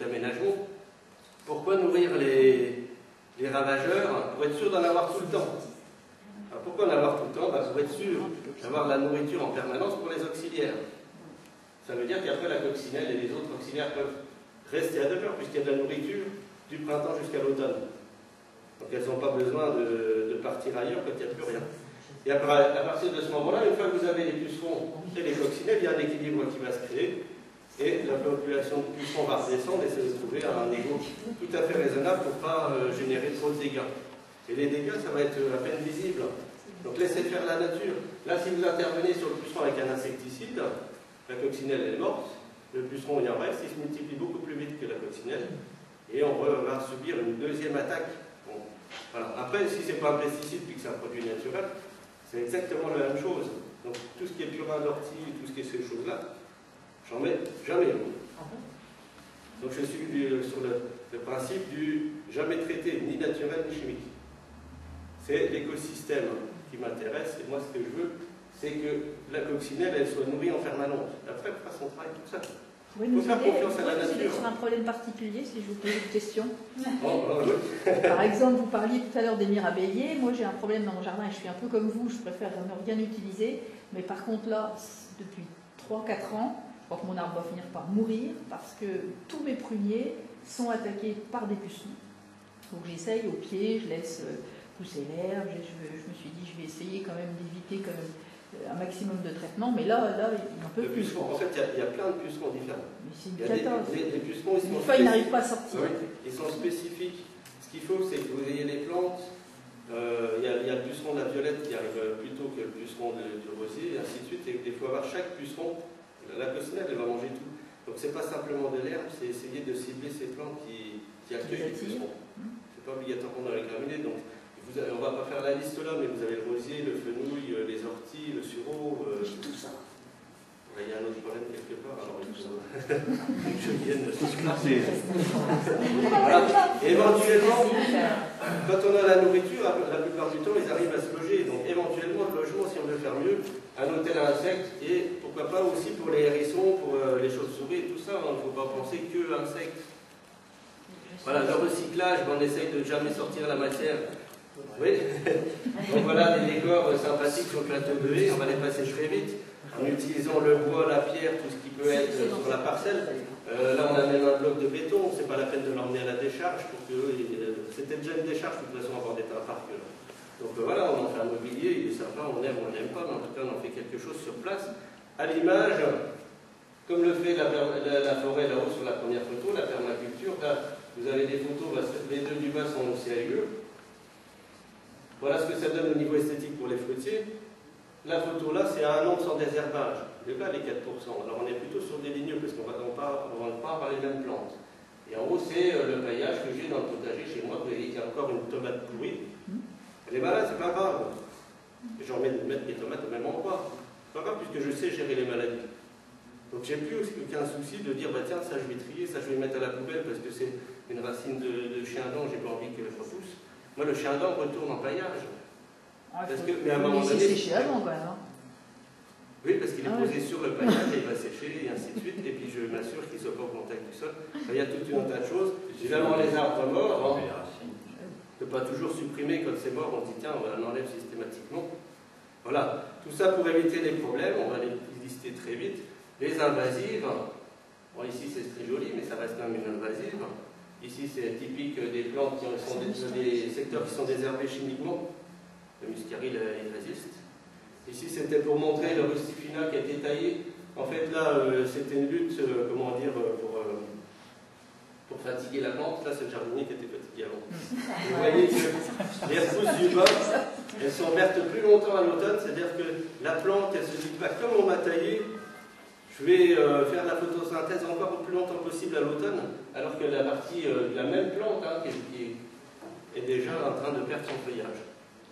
aménagement. Pourquoi nourrir les ravageurs? Pour être sûr d'en avoir tout le temps. Alors pourquoi en avoir tout le temps? Pour être sûr d'avoir la nourriture en permanence pour les auxiliaires. Ça veut dire qu'après la coccinelle et les autres auxiliaires peuvent rester à demeure puisqu'il y a de la nourriture du printemps jusqu'à l'automne. Donc elles n'ont pas besoin de partir ailleurs quand il n'y a plus rien. Et à partir de ce moment-là, une fois que vous avez les pucerons et les coccinelles, il y a un équilibre qui va se créer et la population de pucerons va redescendre et essayer de trouver un niveau tout à fait raisonnable pour ne pas générer trop de dégâts. Et les dégâts, ça va être à peine visible. Donc laissez faire la nature. Là, si vous intervenez sur le puceron avec un insecticide, la coccinelle elle est morte, le puceron il en reste, il se multiplie beaucoup plus vite que la coccinelle, et on va subir une deuxième attaque. Bon, voilà. Après, si ce n'est pas un pesticide puis que c'est un produit naturel, c'est exactement la même chose. Donc tout ce qui est purin d'ortie, tout ce qui est ces choses-là, j'en mets jamais. Donc je suis sur le principe du jamais traité, ni naturel ni chimique. C'est l'écosystème qui m'intéresse, et moi ce que je veux, c'est que la coccinelle, elle soit nourrie en permanence. Après, elle fera son travail toute seule. Il faut faire confiance à la nature. Sur un problème particulier, si je vous pose une question. Oui. Par exemple, vous parliez tout à l'heure des mirabelliers. Moi, j'ai un problème dans mon jardin et je suis un peu comme vous. Je préfère ne rien utiliser. Mais par contre, là, depuis 3-4 ans, je crois que mon arbre va finir par mourir parce que tous mes pruniers sont attaqués par des pucerons. Donc j'essaye au pied, je laisse pousser l'herbe. Je me suis dit, je vais essayer quand même d'éviter quand même un maximum de traitement, mais là, il en peut plus. En fait, il y a plein de pucerons différents. Mais c'est une catastrophe. Les pucerons, ils sont une fois, ils n'arrivent pas à sortir. Oui, ils sont spécifiques. Ce qu'il faut, c'est que vous ayez les plantes. Il y a le puceron de la violette qui arrive plus tôt que le puceron du rosier, et ainsi de suite. Et il faut avoir chaque puceron. La coccinelle, elle va manger tout. Donc, c'est pas simplement de l'herbe, c'est essayer de cibler ces plantes qui accueillent les pucerons. C'est pas obligatoirement dans les graminées. Donc, on ne va pas faire la liste là, mais vous avez le rosier, le fenouil, les orties, le sureau. J'ai tout ça. Il y a un autre problème quelque part, alors il faut que je vienne voilà. Éventuellement, quand on a la nourriture, la plupart du temps, ils arrivent à se loger. Donc éventuellement, le logement, si on veut faire mieux, un hôtel à insectes, et pourquoi pas aussi pour les hérissons, pour les chauves-souris et tout ça, il ne faut pas penser que insectes. Voilà, le recyclage, on essaye de jamais sortir la matière. Oui, donc voilà des décors sympathiques sur le plateau de haie, on va les passer très vite en utilisant le bois, la pierre, tout ce qui peut être sur la parcelle. Là on amène un bloc de béton, c'est pas la peine de l'emmener à la décharge, pour que c'était déjà une décharge de toute façon avant d'être un parc. Donc voilà, on en fait un mobilier, il est sympa, on aime ou on n'aime pas, mais en tout cas on en fait quelque chose sur place, à l'image comme le fait la forêt là-haut sur la première photo, la permaculture. Là, vous avez des photos, les deux du bas sont au CAUE. Voilà ce que ça donne au niveau esthétique pour les fruitiers. La photo là, c'est à un an sans désherbage. Le bas, les 4%. Alors on est plutôt sur des ligneux parce qu'on ne va pas par les mêmes plantes. Et en haut, c'est le paillage que j'ai dans le potager chez moi. Vous voyez qu'il y a encore une tomate pourrie. Elle est malade, c'est pas grave. J'ai envie de mettre les tomates au même endroit. C'est pas grave puisque je sais gérer les maladies. Donc j'ai plus aucun souci de dire, bah tiens, ça je vais trier, ça je vais mettre à la poubelle parce que c'est une racine de chien-dent, j'ai pas envie que je repousse. Moi, le chien-dent retourne en paillage. Mais à un moment donné, séché avant quand même. Oui, parce qu'il est posé sur le paillage et il va sécher et ainsi de suite. Et puis je m'assure qu'il ne soit pas au contact du sol. Il y a toute une tas de choses. Évidemment, les arbres morts, hein, ne pas toujours supprimer quand c'est mort, on dit tiens, on enlève systématiquement. Voilà, tout ça pour éviter les problèmes, on va les lister très vite. Les invasives, bon, ici c'est très joli, mais ça reste quand même une invasive. Ici c'est typique des plantes qui sont des secteurs qui sont désherbés chimiquement. Le muscaril il résiste. Ici c'était pour montrer le rustifina qui a été taillé. En fait là c'était une lutte, comment dire, pour fatiguer la plante. Là c'est le jardinier qui était fatigué avant. Vous voyez que les repousses du bas, elles sont vertes plus longtemps à l'automne, c'est-à-dire que la plante elle se dit pas comme on m'a taillé. Je vais faire la photosynthèse encore le plus longtemps possible à l'automne, alors que la partie de la même plante hein, qui est déjà en train de perdre son feuillage.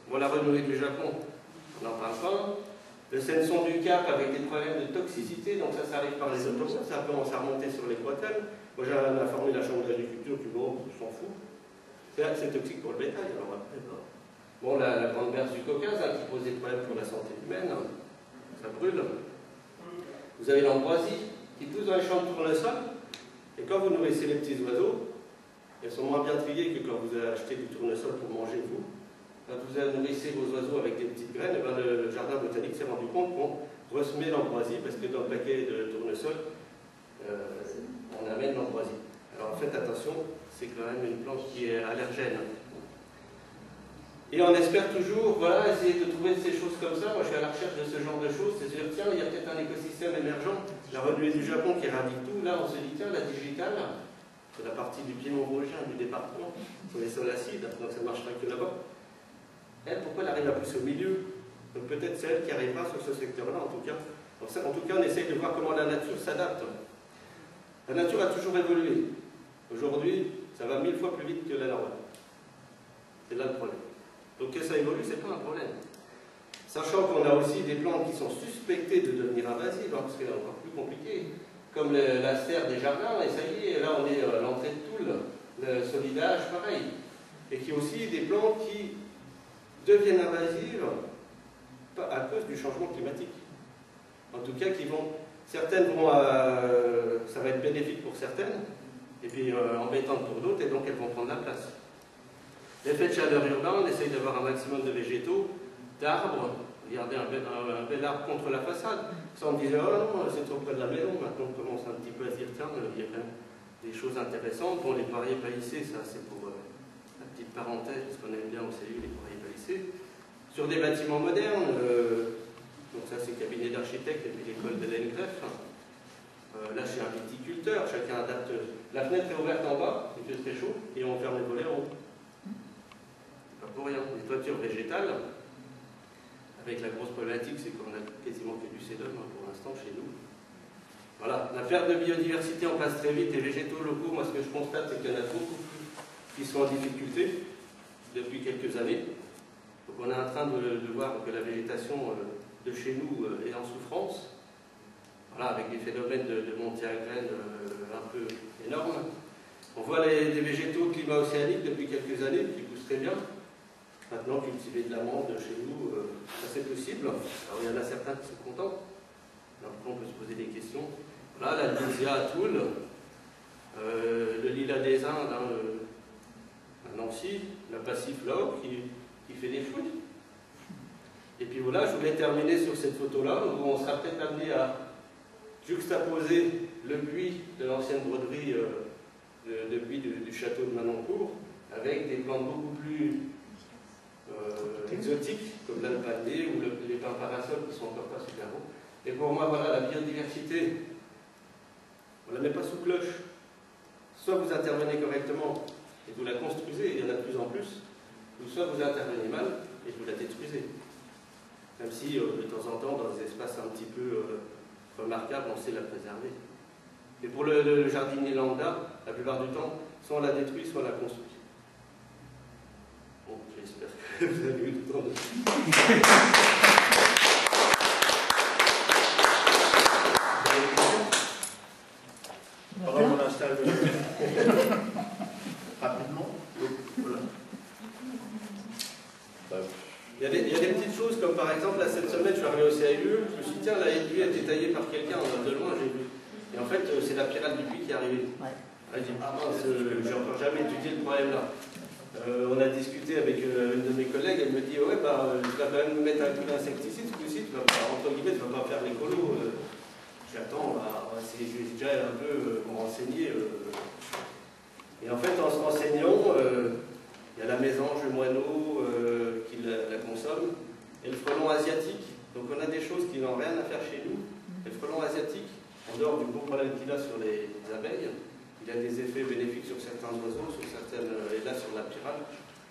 Voilà, renouée du Japon, on n'en parle pas. Le Senson du Cap avec des problèmes de toxicité, donc ça arrive par les autoroutes, ça commence à remonter sur les Poitelles. Moi j'ai informé la Chambre d'agriculture, puis bon, je s'en fous. C'est toxique pour le bétail, alors après, bon, la grande berge du Caucase hein, qui pose des problèmes pour la santé humaine, hein, ça brûle. Vous avez l'ambroisie qui pousse dans les champs de tournesol, et quand vous nourrissez les petits oiseaux, elles sont moins bien triées que quand vous avez acheté du tournesol pour manger vous. Quand vous nourrissez vos oiseaux avec des petites graines, ben le jardin botanique s'est rendu compte qu'on resemer l'ambroisie, parce que dans le paquet de tournesol, on amène l'ambroisie. Alors faites attention, c'est quand même une plante qui est allergène. Et on espère toujours, voilà, essayer de trouver ces choses comme ça. Moi, je suis à la recherche de ce genre de choses. C'est de dire, tiens, il y a peut-être un écosystème émergent. La renouée du Japon qui éradique tout. Là, on se dit, tiens, la digitale, c'est la partie du piémont vosgien du département, sur les sols acides, donc ça ne marchera que là-bas. Elle, pourquoi elle arrive à pousser au milieu? Donc peut-être c'est elle qui arrivera sur ce secteur-là, en tout cas. Donc ça, en tout cas, on essaye de voir comment la nature s'adapte. La nature a toujours évolué. Aujourd'hui, ça va 1000 fois plus vite que la normale. C'est là le problème. Donc que ça évolue, c'est pas un problème. Sachant qu'on a aussi des plantes qui sont suspectées de devenir invasives, hein, parce que c'est encore plus compliqué, comme la serre des jardins, et ça y est, là on est à l'entrée de Toul, le solidage, pareil. Et qui aussi des plantes qui deviennent invasives à cause du changement climatique. En tout cas, certaines vont, ça va être bénéfique pour certaines, et puis embêtante pour d'autres, et donc elles vont prendre la place. L'effet de chaleur urbain, on essaye d'avoir un maximum de végétaux, d'arbres. Regardez un bel arbre contre la façade. Ça, on disait, oh non, c'est trop près de la maison. Maintenant, on commence un petit peu à se dire, tiens, il y a quand même des choses intéressantes. Bon, les poiriers palissés, ça, c'est pour la petite parenthèse, parce qu'on aime bien au CEU, les poiriers palissés. Sur des bâtiments modernes, donc ça, c'est le cabinet d'architecte et puis l'école de l'ENCREF. Là, je suis un viticulteur, chacun adapte. La fenêtre est ouverte en bas, il fait très chaud, et on ferme les volets en haut. Pour rien, des toitures végétales, avec la grosse problématique, c'est qu'on a quasiment que du sédum pour l'instant chez nous. Voilà, la perte de biodiversité en passe très vite, et végétaux locaux, moi ce que je constate, c'est qu'il y en a beaucoup plus qui sont en difficulté depuis quelques années. Donc on est en train de voir que la végétation de chez nous est en souffrance, voilà, avec des phénomènes de montée à graines un peu énormes. On voit les végétaux climat océanique depuis quelques années qui poussent très bien. Maintenant, cultiver de l'amande chez nous, ça c'est possible. Alors il y en a certains qui sont contents. Après, on peut se poser des questions. Là, la Lysia à Toul, le lilas des Indes, hein, à Nancy, la passiflore qui fait des fruits. Et puis voilà, je voulais terminer sur cette photo-là, où on sera peut-être amené à juxtaposer le puits de l'ancienne broderie, le puits du château de Manoncourt, avec des plantes beaucoup plus exotiques, comme l'alpalée ou les pins parasols qui sont encore pas super beaux. Et pour moi, voilà, la biodiversité, On ne la met pas sous cloche. Soit vous intervenez correctement et vous la construisez, et il y en a de plus en plus, ou soit vous intervenez mal et vous la détruisez. Même si de temps en temps, dans des espaces un petit peu remarquables, on sait la préserver. Et pour le jardinier lambda, la plupart du temps, soit on la détruit, soit on la construit. Bon, j'espère que vous avez eu le temps de... Pendant qu'on installe rapidement. Voilà. Il y a des petites choses comme par exemple, là cette semaine je suis arrivé au CAUE, je me suis dit tiens la aiguille a été taillée par quelqu'un de loin, j'ai vu. Et en fait c'est la pyrale du puits qui est arrivée. Elle dit ah mince, j'ai encore jamais étudié le problème là. On a discuté avec une de mes collègues, elle me dit ouais bah tu vas quand même mettre un coup d'insecticide, ce coup-ci tu vas pas, entre guillemets, tu vas pas faire l'écolo. J'attends, j'ai déjà un peu renseigné. Et en fait en se renseignant, il y a la mésange, le moineau qui la consomme, et le frelon asiatique. Donc on a des choses qui n'ont rien à faire chez nous. Et le frelon asiatique, en dehors du gros problème qu'il a sur les abeilles, il a des effets bénéfiques sur certains oiseaux, sur certaines, et là sur la pyrale.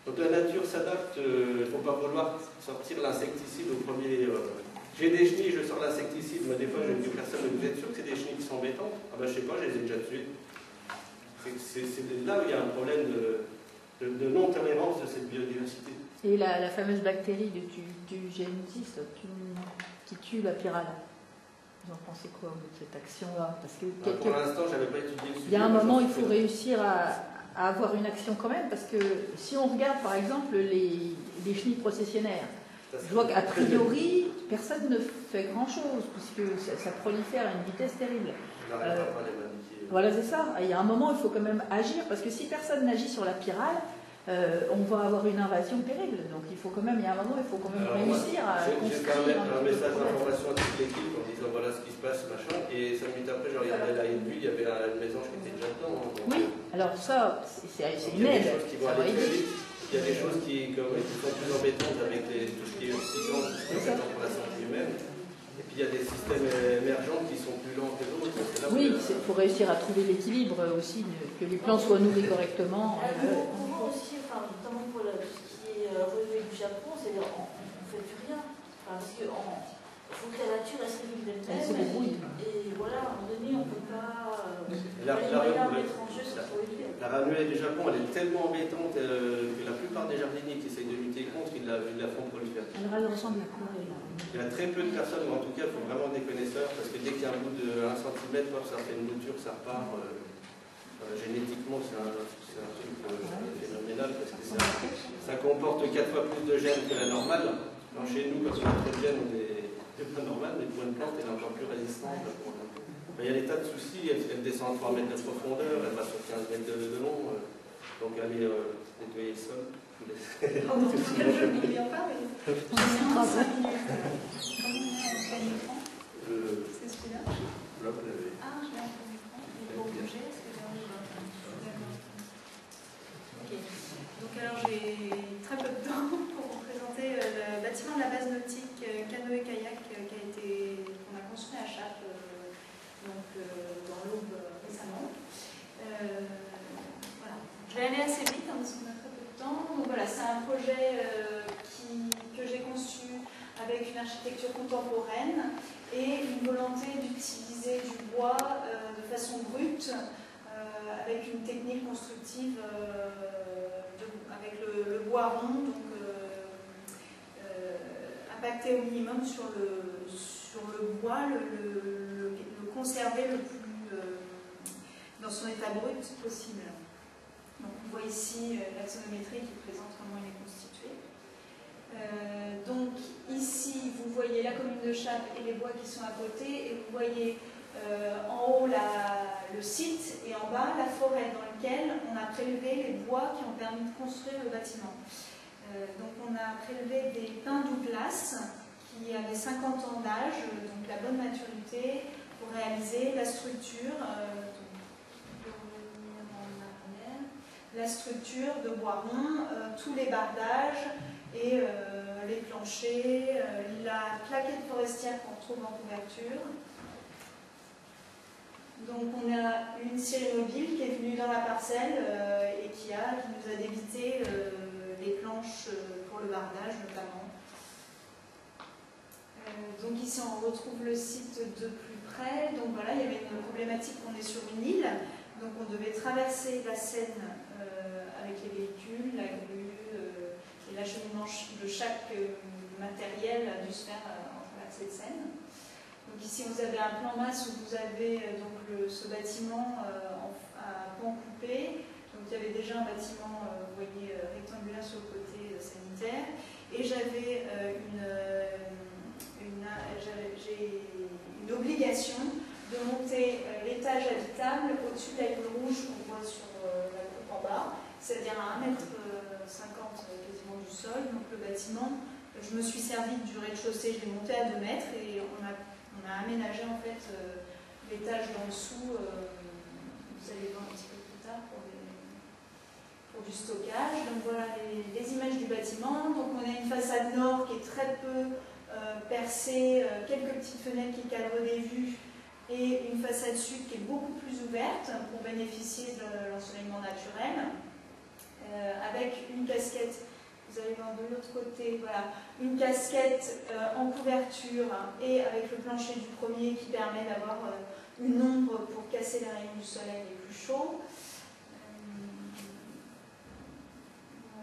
Donc la nature s'adapte, il ne faut pas vouloir sortir l'insecticide au premier... J'ai des chenilles, je sors l'insecticide, mais des fois je dis aux personnes, vous êtes sûr que c'est des chenilles qui sont embêtantes? Ah ben je sais pas, je les ai déjà tuées. C'est là où il y a un problème de non-tolérance de cette biodiversité. Et la fameuse bactérie du génétiste qui tue la pyrale, vous en pensez quoi de cette action-là? Parce que pour l'instant, je n'avais pas étudié le sujet. Il y a un moment, il faut réussir à avoir une action quand même, parce que si on regarde par exemple les chenilles processionnaires, je vois qu'a priori, personne ne fait grand-chose, puisque ça prolifère à une vitesse terrible. Voilà, c'est ça. Il y a un moment, il faut quand même agir, parce que si personne n'agit sur la pyrale, on va avoir une invasion terrible. Donc il faut quand même, il y a un moment, il faut quand même réussir à construire. J'ai quand même un message d'information à toute l'équipe en disant voilà ce qui se passe, machin. Et 5 minutes après, je regardais la nuit, il y avait une mésange qui était déjà dedans. Oui, alors ça, c'est une aide. Il y a des choses qui sont plus embêtantes avec tout ce qui est oxygène, qui est embêtant pour la santé humaine. Et puis il y a des systèmes émergents qui sont plus lents que d'autres. Oui, il faut réussir à trouver l'équilibre aussi, que les plants soient nourris correctement. On voit aussi, notamment pour tout ce qui est relevé du Japon, c'est-à-dire on ne fait plus rien. Parce qu'il faut que la nature reste libre d'elle-même. Et voilà, à un moment donné, on ne peut pas. La ranuée du Japon, elle est tellement embêtante que la plupart des jardiniers qui essayent de lutter contre, ils la font proliférer. Elle ressemble à quoi? Il y a très peu de personnes, mais en tout cas, il faut vraiment des connaisseurs, parce que dès qu'il y a un bout de 1 cm, ça fait une bouture, ça repart. Génétiquement, c'est un truc phénoménal, parce que ça comporte 4 fois plus de gènes que la normale. Alors, chez nous, parce qu'on a trop de gènes, on est pas normal, mais pour une plante, elle est encore plus résistante. Il y a des tas de soucis, elle descend à 3 mètres de profondeur, elle va sur 15 mètres de long, donc aller nettoyer le sol. Je ne me viens pas, mais c'est celui-là. Ah, je l'ai en premier écran. Il faut bouger, est-ce que d'accord. Ok. Donc alors j'ai très peu de temps pour vous présenter le bâtiment de la base nautique canoë-kayak qu'on a construit à Chartres. Dans l'Aube récemment. Voilà. Je vais aller assez vite parce qu'on a très peu de temps. Donc voilà, c'est un projet que j'ai conçu avec une architecture contemporaine et une volonté d'utiliser du bois de façon brute avec une technique constructive avec le bois rond, donc impacté au minimum sur le bois, le conserver le plus dans son état brut possible. Donc on voit ici l'axonométrie qui présente comment il est constitué. Donc ici vous voyez la commune de Chartres et les bois qui sont à côté, et vous voyez en haut le site et en bas la forêt dans laquelle on a prélevé les bois qui ont permis de construire le bâtiment. Donc on a prélevé des pins Douglas qui avaient 50 ans d'âge, donc la bonne maturité, pour réaliser la structure, la structure de bois rond, tous les bardages et les planchers, la plaquette forestière qu'on trouve en couverture. Donc on a une scierie mobile qui est venue dans la parcelle et qui nous a débité les planches pour le bardage notamment. Donc ici on retrouve le site de plus près. Donc voilà, il y avait une problématique, on est sur une île, donc on devait traverser la Seine avec les véhicules, la grue et l'acheminement de chaque matériel a dû se faire en travers cette Seine. Donc ici vous avez un plan masse où vous avez ce bâtiment à pan coupé. Donc il y avait déjà un bâtiment, vous voyez, rectangulaire sur le côté sanitaire. Et j'avais une obligation de monter l'étage habitable au-dessus de la ligne rouge qu'on voit sur la coupe en bas, c'est-à-dire à 1,50 m quasiment du sol. Donc le bâtiment, je me suis servi du rez-de-chaussée, je l'ai monté à 2 mètres et on a aménagé en fait l'étage d'en dessous, vous allez voir un petit peu plus tard pour du stockage. Donc voilà les images du bâtiment. Donc on a une façade nord qui est très peu percée, quelques petites fenêtres qui cadrent des vues et une façade sud qui est beaucoup plus ouverte pour bénéficier de l'ensoleillement naturel, avec une casquette. Vous allez voir de l'autre côté, voilà, une casquette en couverture et avec le plancher du premier qui permet d'avoir une ombre pour casser les rayons du soleil les plus chauds.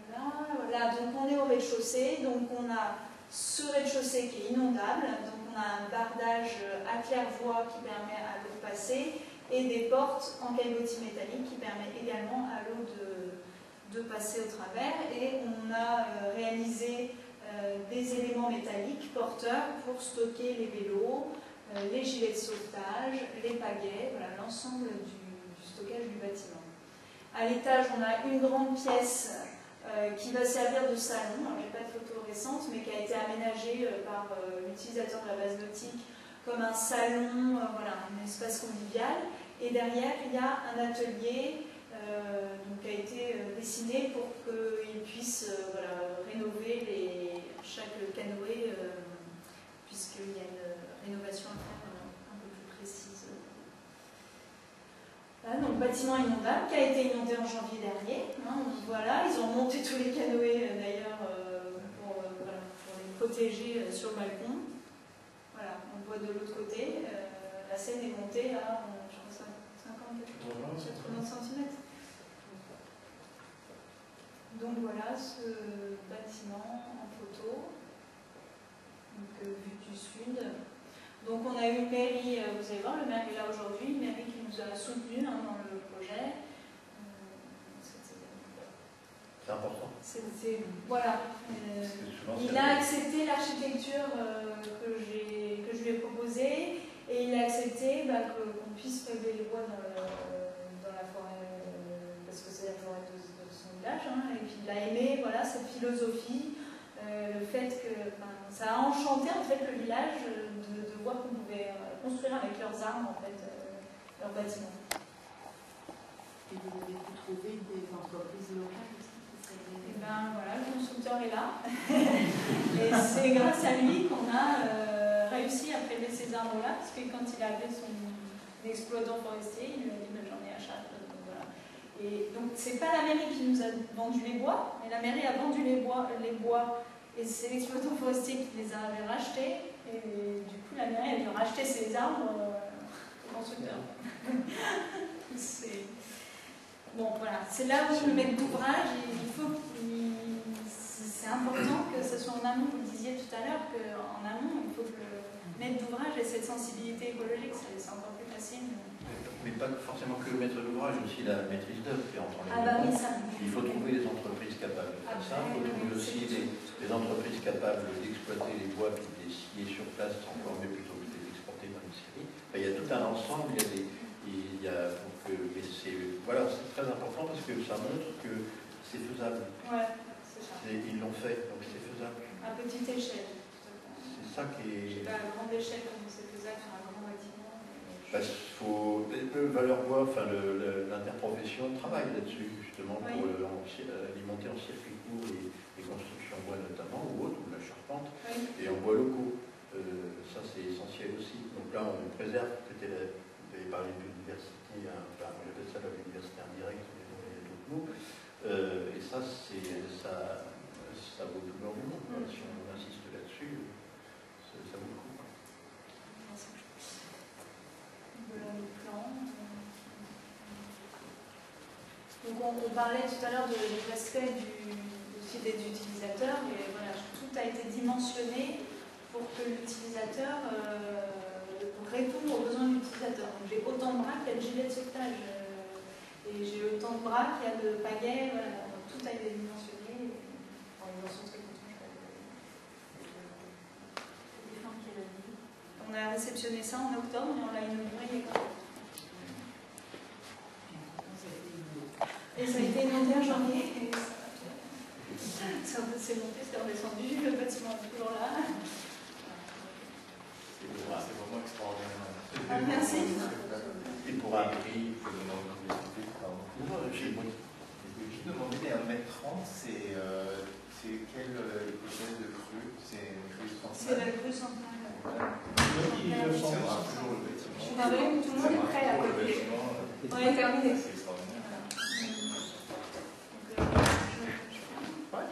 Voilà, donc on est au rez-de-chaussée, donc on a ce rez-de-chaussée qui est inondable, donc on a un bardage à claire-voie qui permet à l'eau de passer et des portes en caillebotis métallique qui permet également à l'eau de passer au travers, et on a réalisé des éléments métalliques porteurs pour stocker les vélos, les gilets de sauvetage, les pagaies, voilà l'ensemble du stockage du bâtiment. À l'étage, on a une grande pièce qui va servir de salon. Alors, j'ai pas de photo récente, mais qui a été aménagée par l'utilisateur de la base nautique comme un salon, voilà, un espace convivial. Et derrière, il y a un atelier qui a été dessiné pour qu'il puisse voilà, rénover chaque canoë, puisqu'il y a une rénovation à faire un peu plus précise. Voilà, donc bâtiment inondable qui a été inondé en janvier dernier. Hein, voilà, ils ont monté tous les canoës d'ailleurs pour les protéger sur le balcon. Voilà, on voit de l'autre côté, la Seine est montée à 50 cm. Donc voilà ce bâtiment en photo, donc, vue du sud. Donc on a eu une mairie, vous allez voir, le maire est là aujourd'hui, une mairie qui nous a soutenus dans le projet. C'est important. Voilà. Il a accepté l'architecture que je lui ai proposée, et il a accepté qu'on puisse lever les bois dans la forêt, parce que c'est la forêt de son village, hein, et puis il a aimé voilà, cette philosophie, le fait que ça a enchanté en fait le village de voir qu'on pouvait construire avec leurs armes en fait leurs bâtiments. Et vous avez pu trouver des entreprises locales aussi? Et bien voilà, le constructeur est là. Et c'est grâce à lui qu'on a réussi à prélever ces arbres-là, parce que quand il avait son exploitant forestier, il lui a dit j'en ai à chaque. Voilà. Et donc c'est pas la mairie qui nous a vendu les bois, mais la mairie a vendu les bois et c'est l'exploitant forestier qui les avait rachetés. Et du coup, la mairie a dû racheter ces arbres au constructeur. Bon, voilà. C'est là où le maître d'ouvrage, c'est important que ce soit en amont. Vous le disiez tout à l'heure, qu'en amont, il faut que le maître d'ouvrage ait cette sensibilité écologique. C'est encore plus facile. Mais pas forcément que le maître d'ouvrage, aussi la maîtrise d'œuvre qui entre en ligne. Ah bah oui, ça. Il faut trouver des entreprises capables de faire ça. Il faut trouver aussi des entreprises capables d'exploiter les bois et de les scier sur place, transformer plutôt que de les exporter dans une série. Enfin, il y a tout un ensemble. Voilà, c'est très important parce que ça montre que c'est faisable. Ouais, c'est ça. Ils l'ont fait, donc c'est faisable. À petite échelle. C'est ça qui est. Je sais pas à grande échelle comme c'est faisable sur un grand bâtiment. Parce qu'il faut. Valeur bois, enfin l'interprofession travaille là-dessus, justement, pour alimenter en circuit court les constructions en bois notamment, ou autres, ou la charpente, et en bois locaux. Ça c'est essentiel aussi. Donc là, on préserve peut-être avez parlé de l'université, enfin, moi j'appelle ça l'université indirecte, mais il y a d'autres mots. Et ça, ça vaut tout leur monde. Si on insiste là-dessus, ça vaut le coup. Voilà le plan. Donc on parlait tout à l'heure de l'aspect aussi des utilisateurs, et voilà, tout a été dimensionné pour que l'utilisateur réponde aux besoins de l'utilisateur. Donc j'ai autant de bras qu'il y a de gilets de sauvetage, et j'ai autant de bras qu'il y a de pagaies, voilà, tout a été dimensionné. Ils en sont très contents. On a réceptionné ça en octobre et on l'a inauguré il y a quoi. Et ça a été inondé en janvier. C'est monté, c'est redescendu, le bâtiment est toujours là. C'est vraiment extraordinaire. Ah, merci. Et pour un prix, Je vais juste demander, mais 1m30, c'est quelle hypothèse de crue? C'est une crue centrale? C'est la crue centrale. Ça sera toujours le bâtiment. Je suis navrée, tout le monde est prêt à côté. On est terminé. C'est extraordinaire. ouais.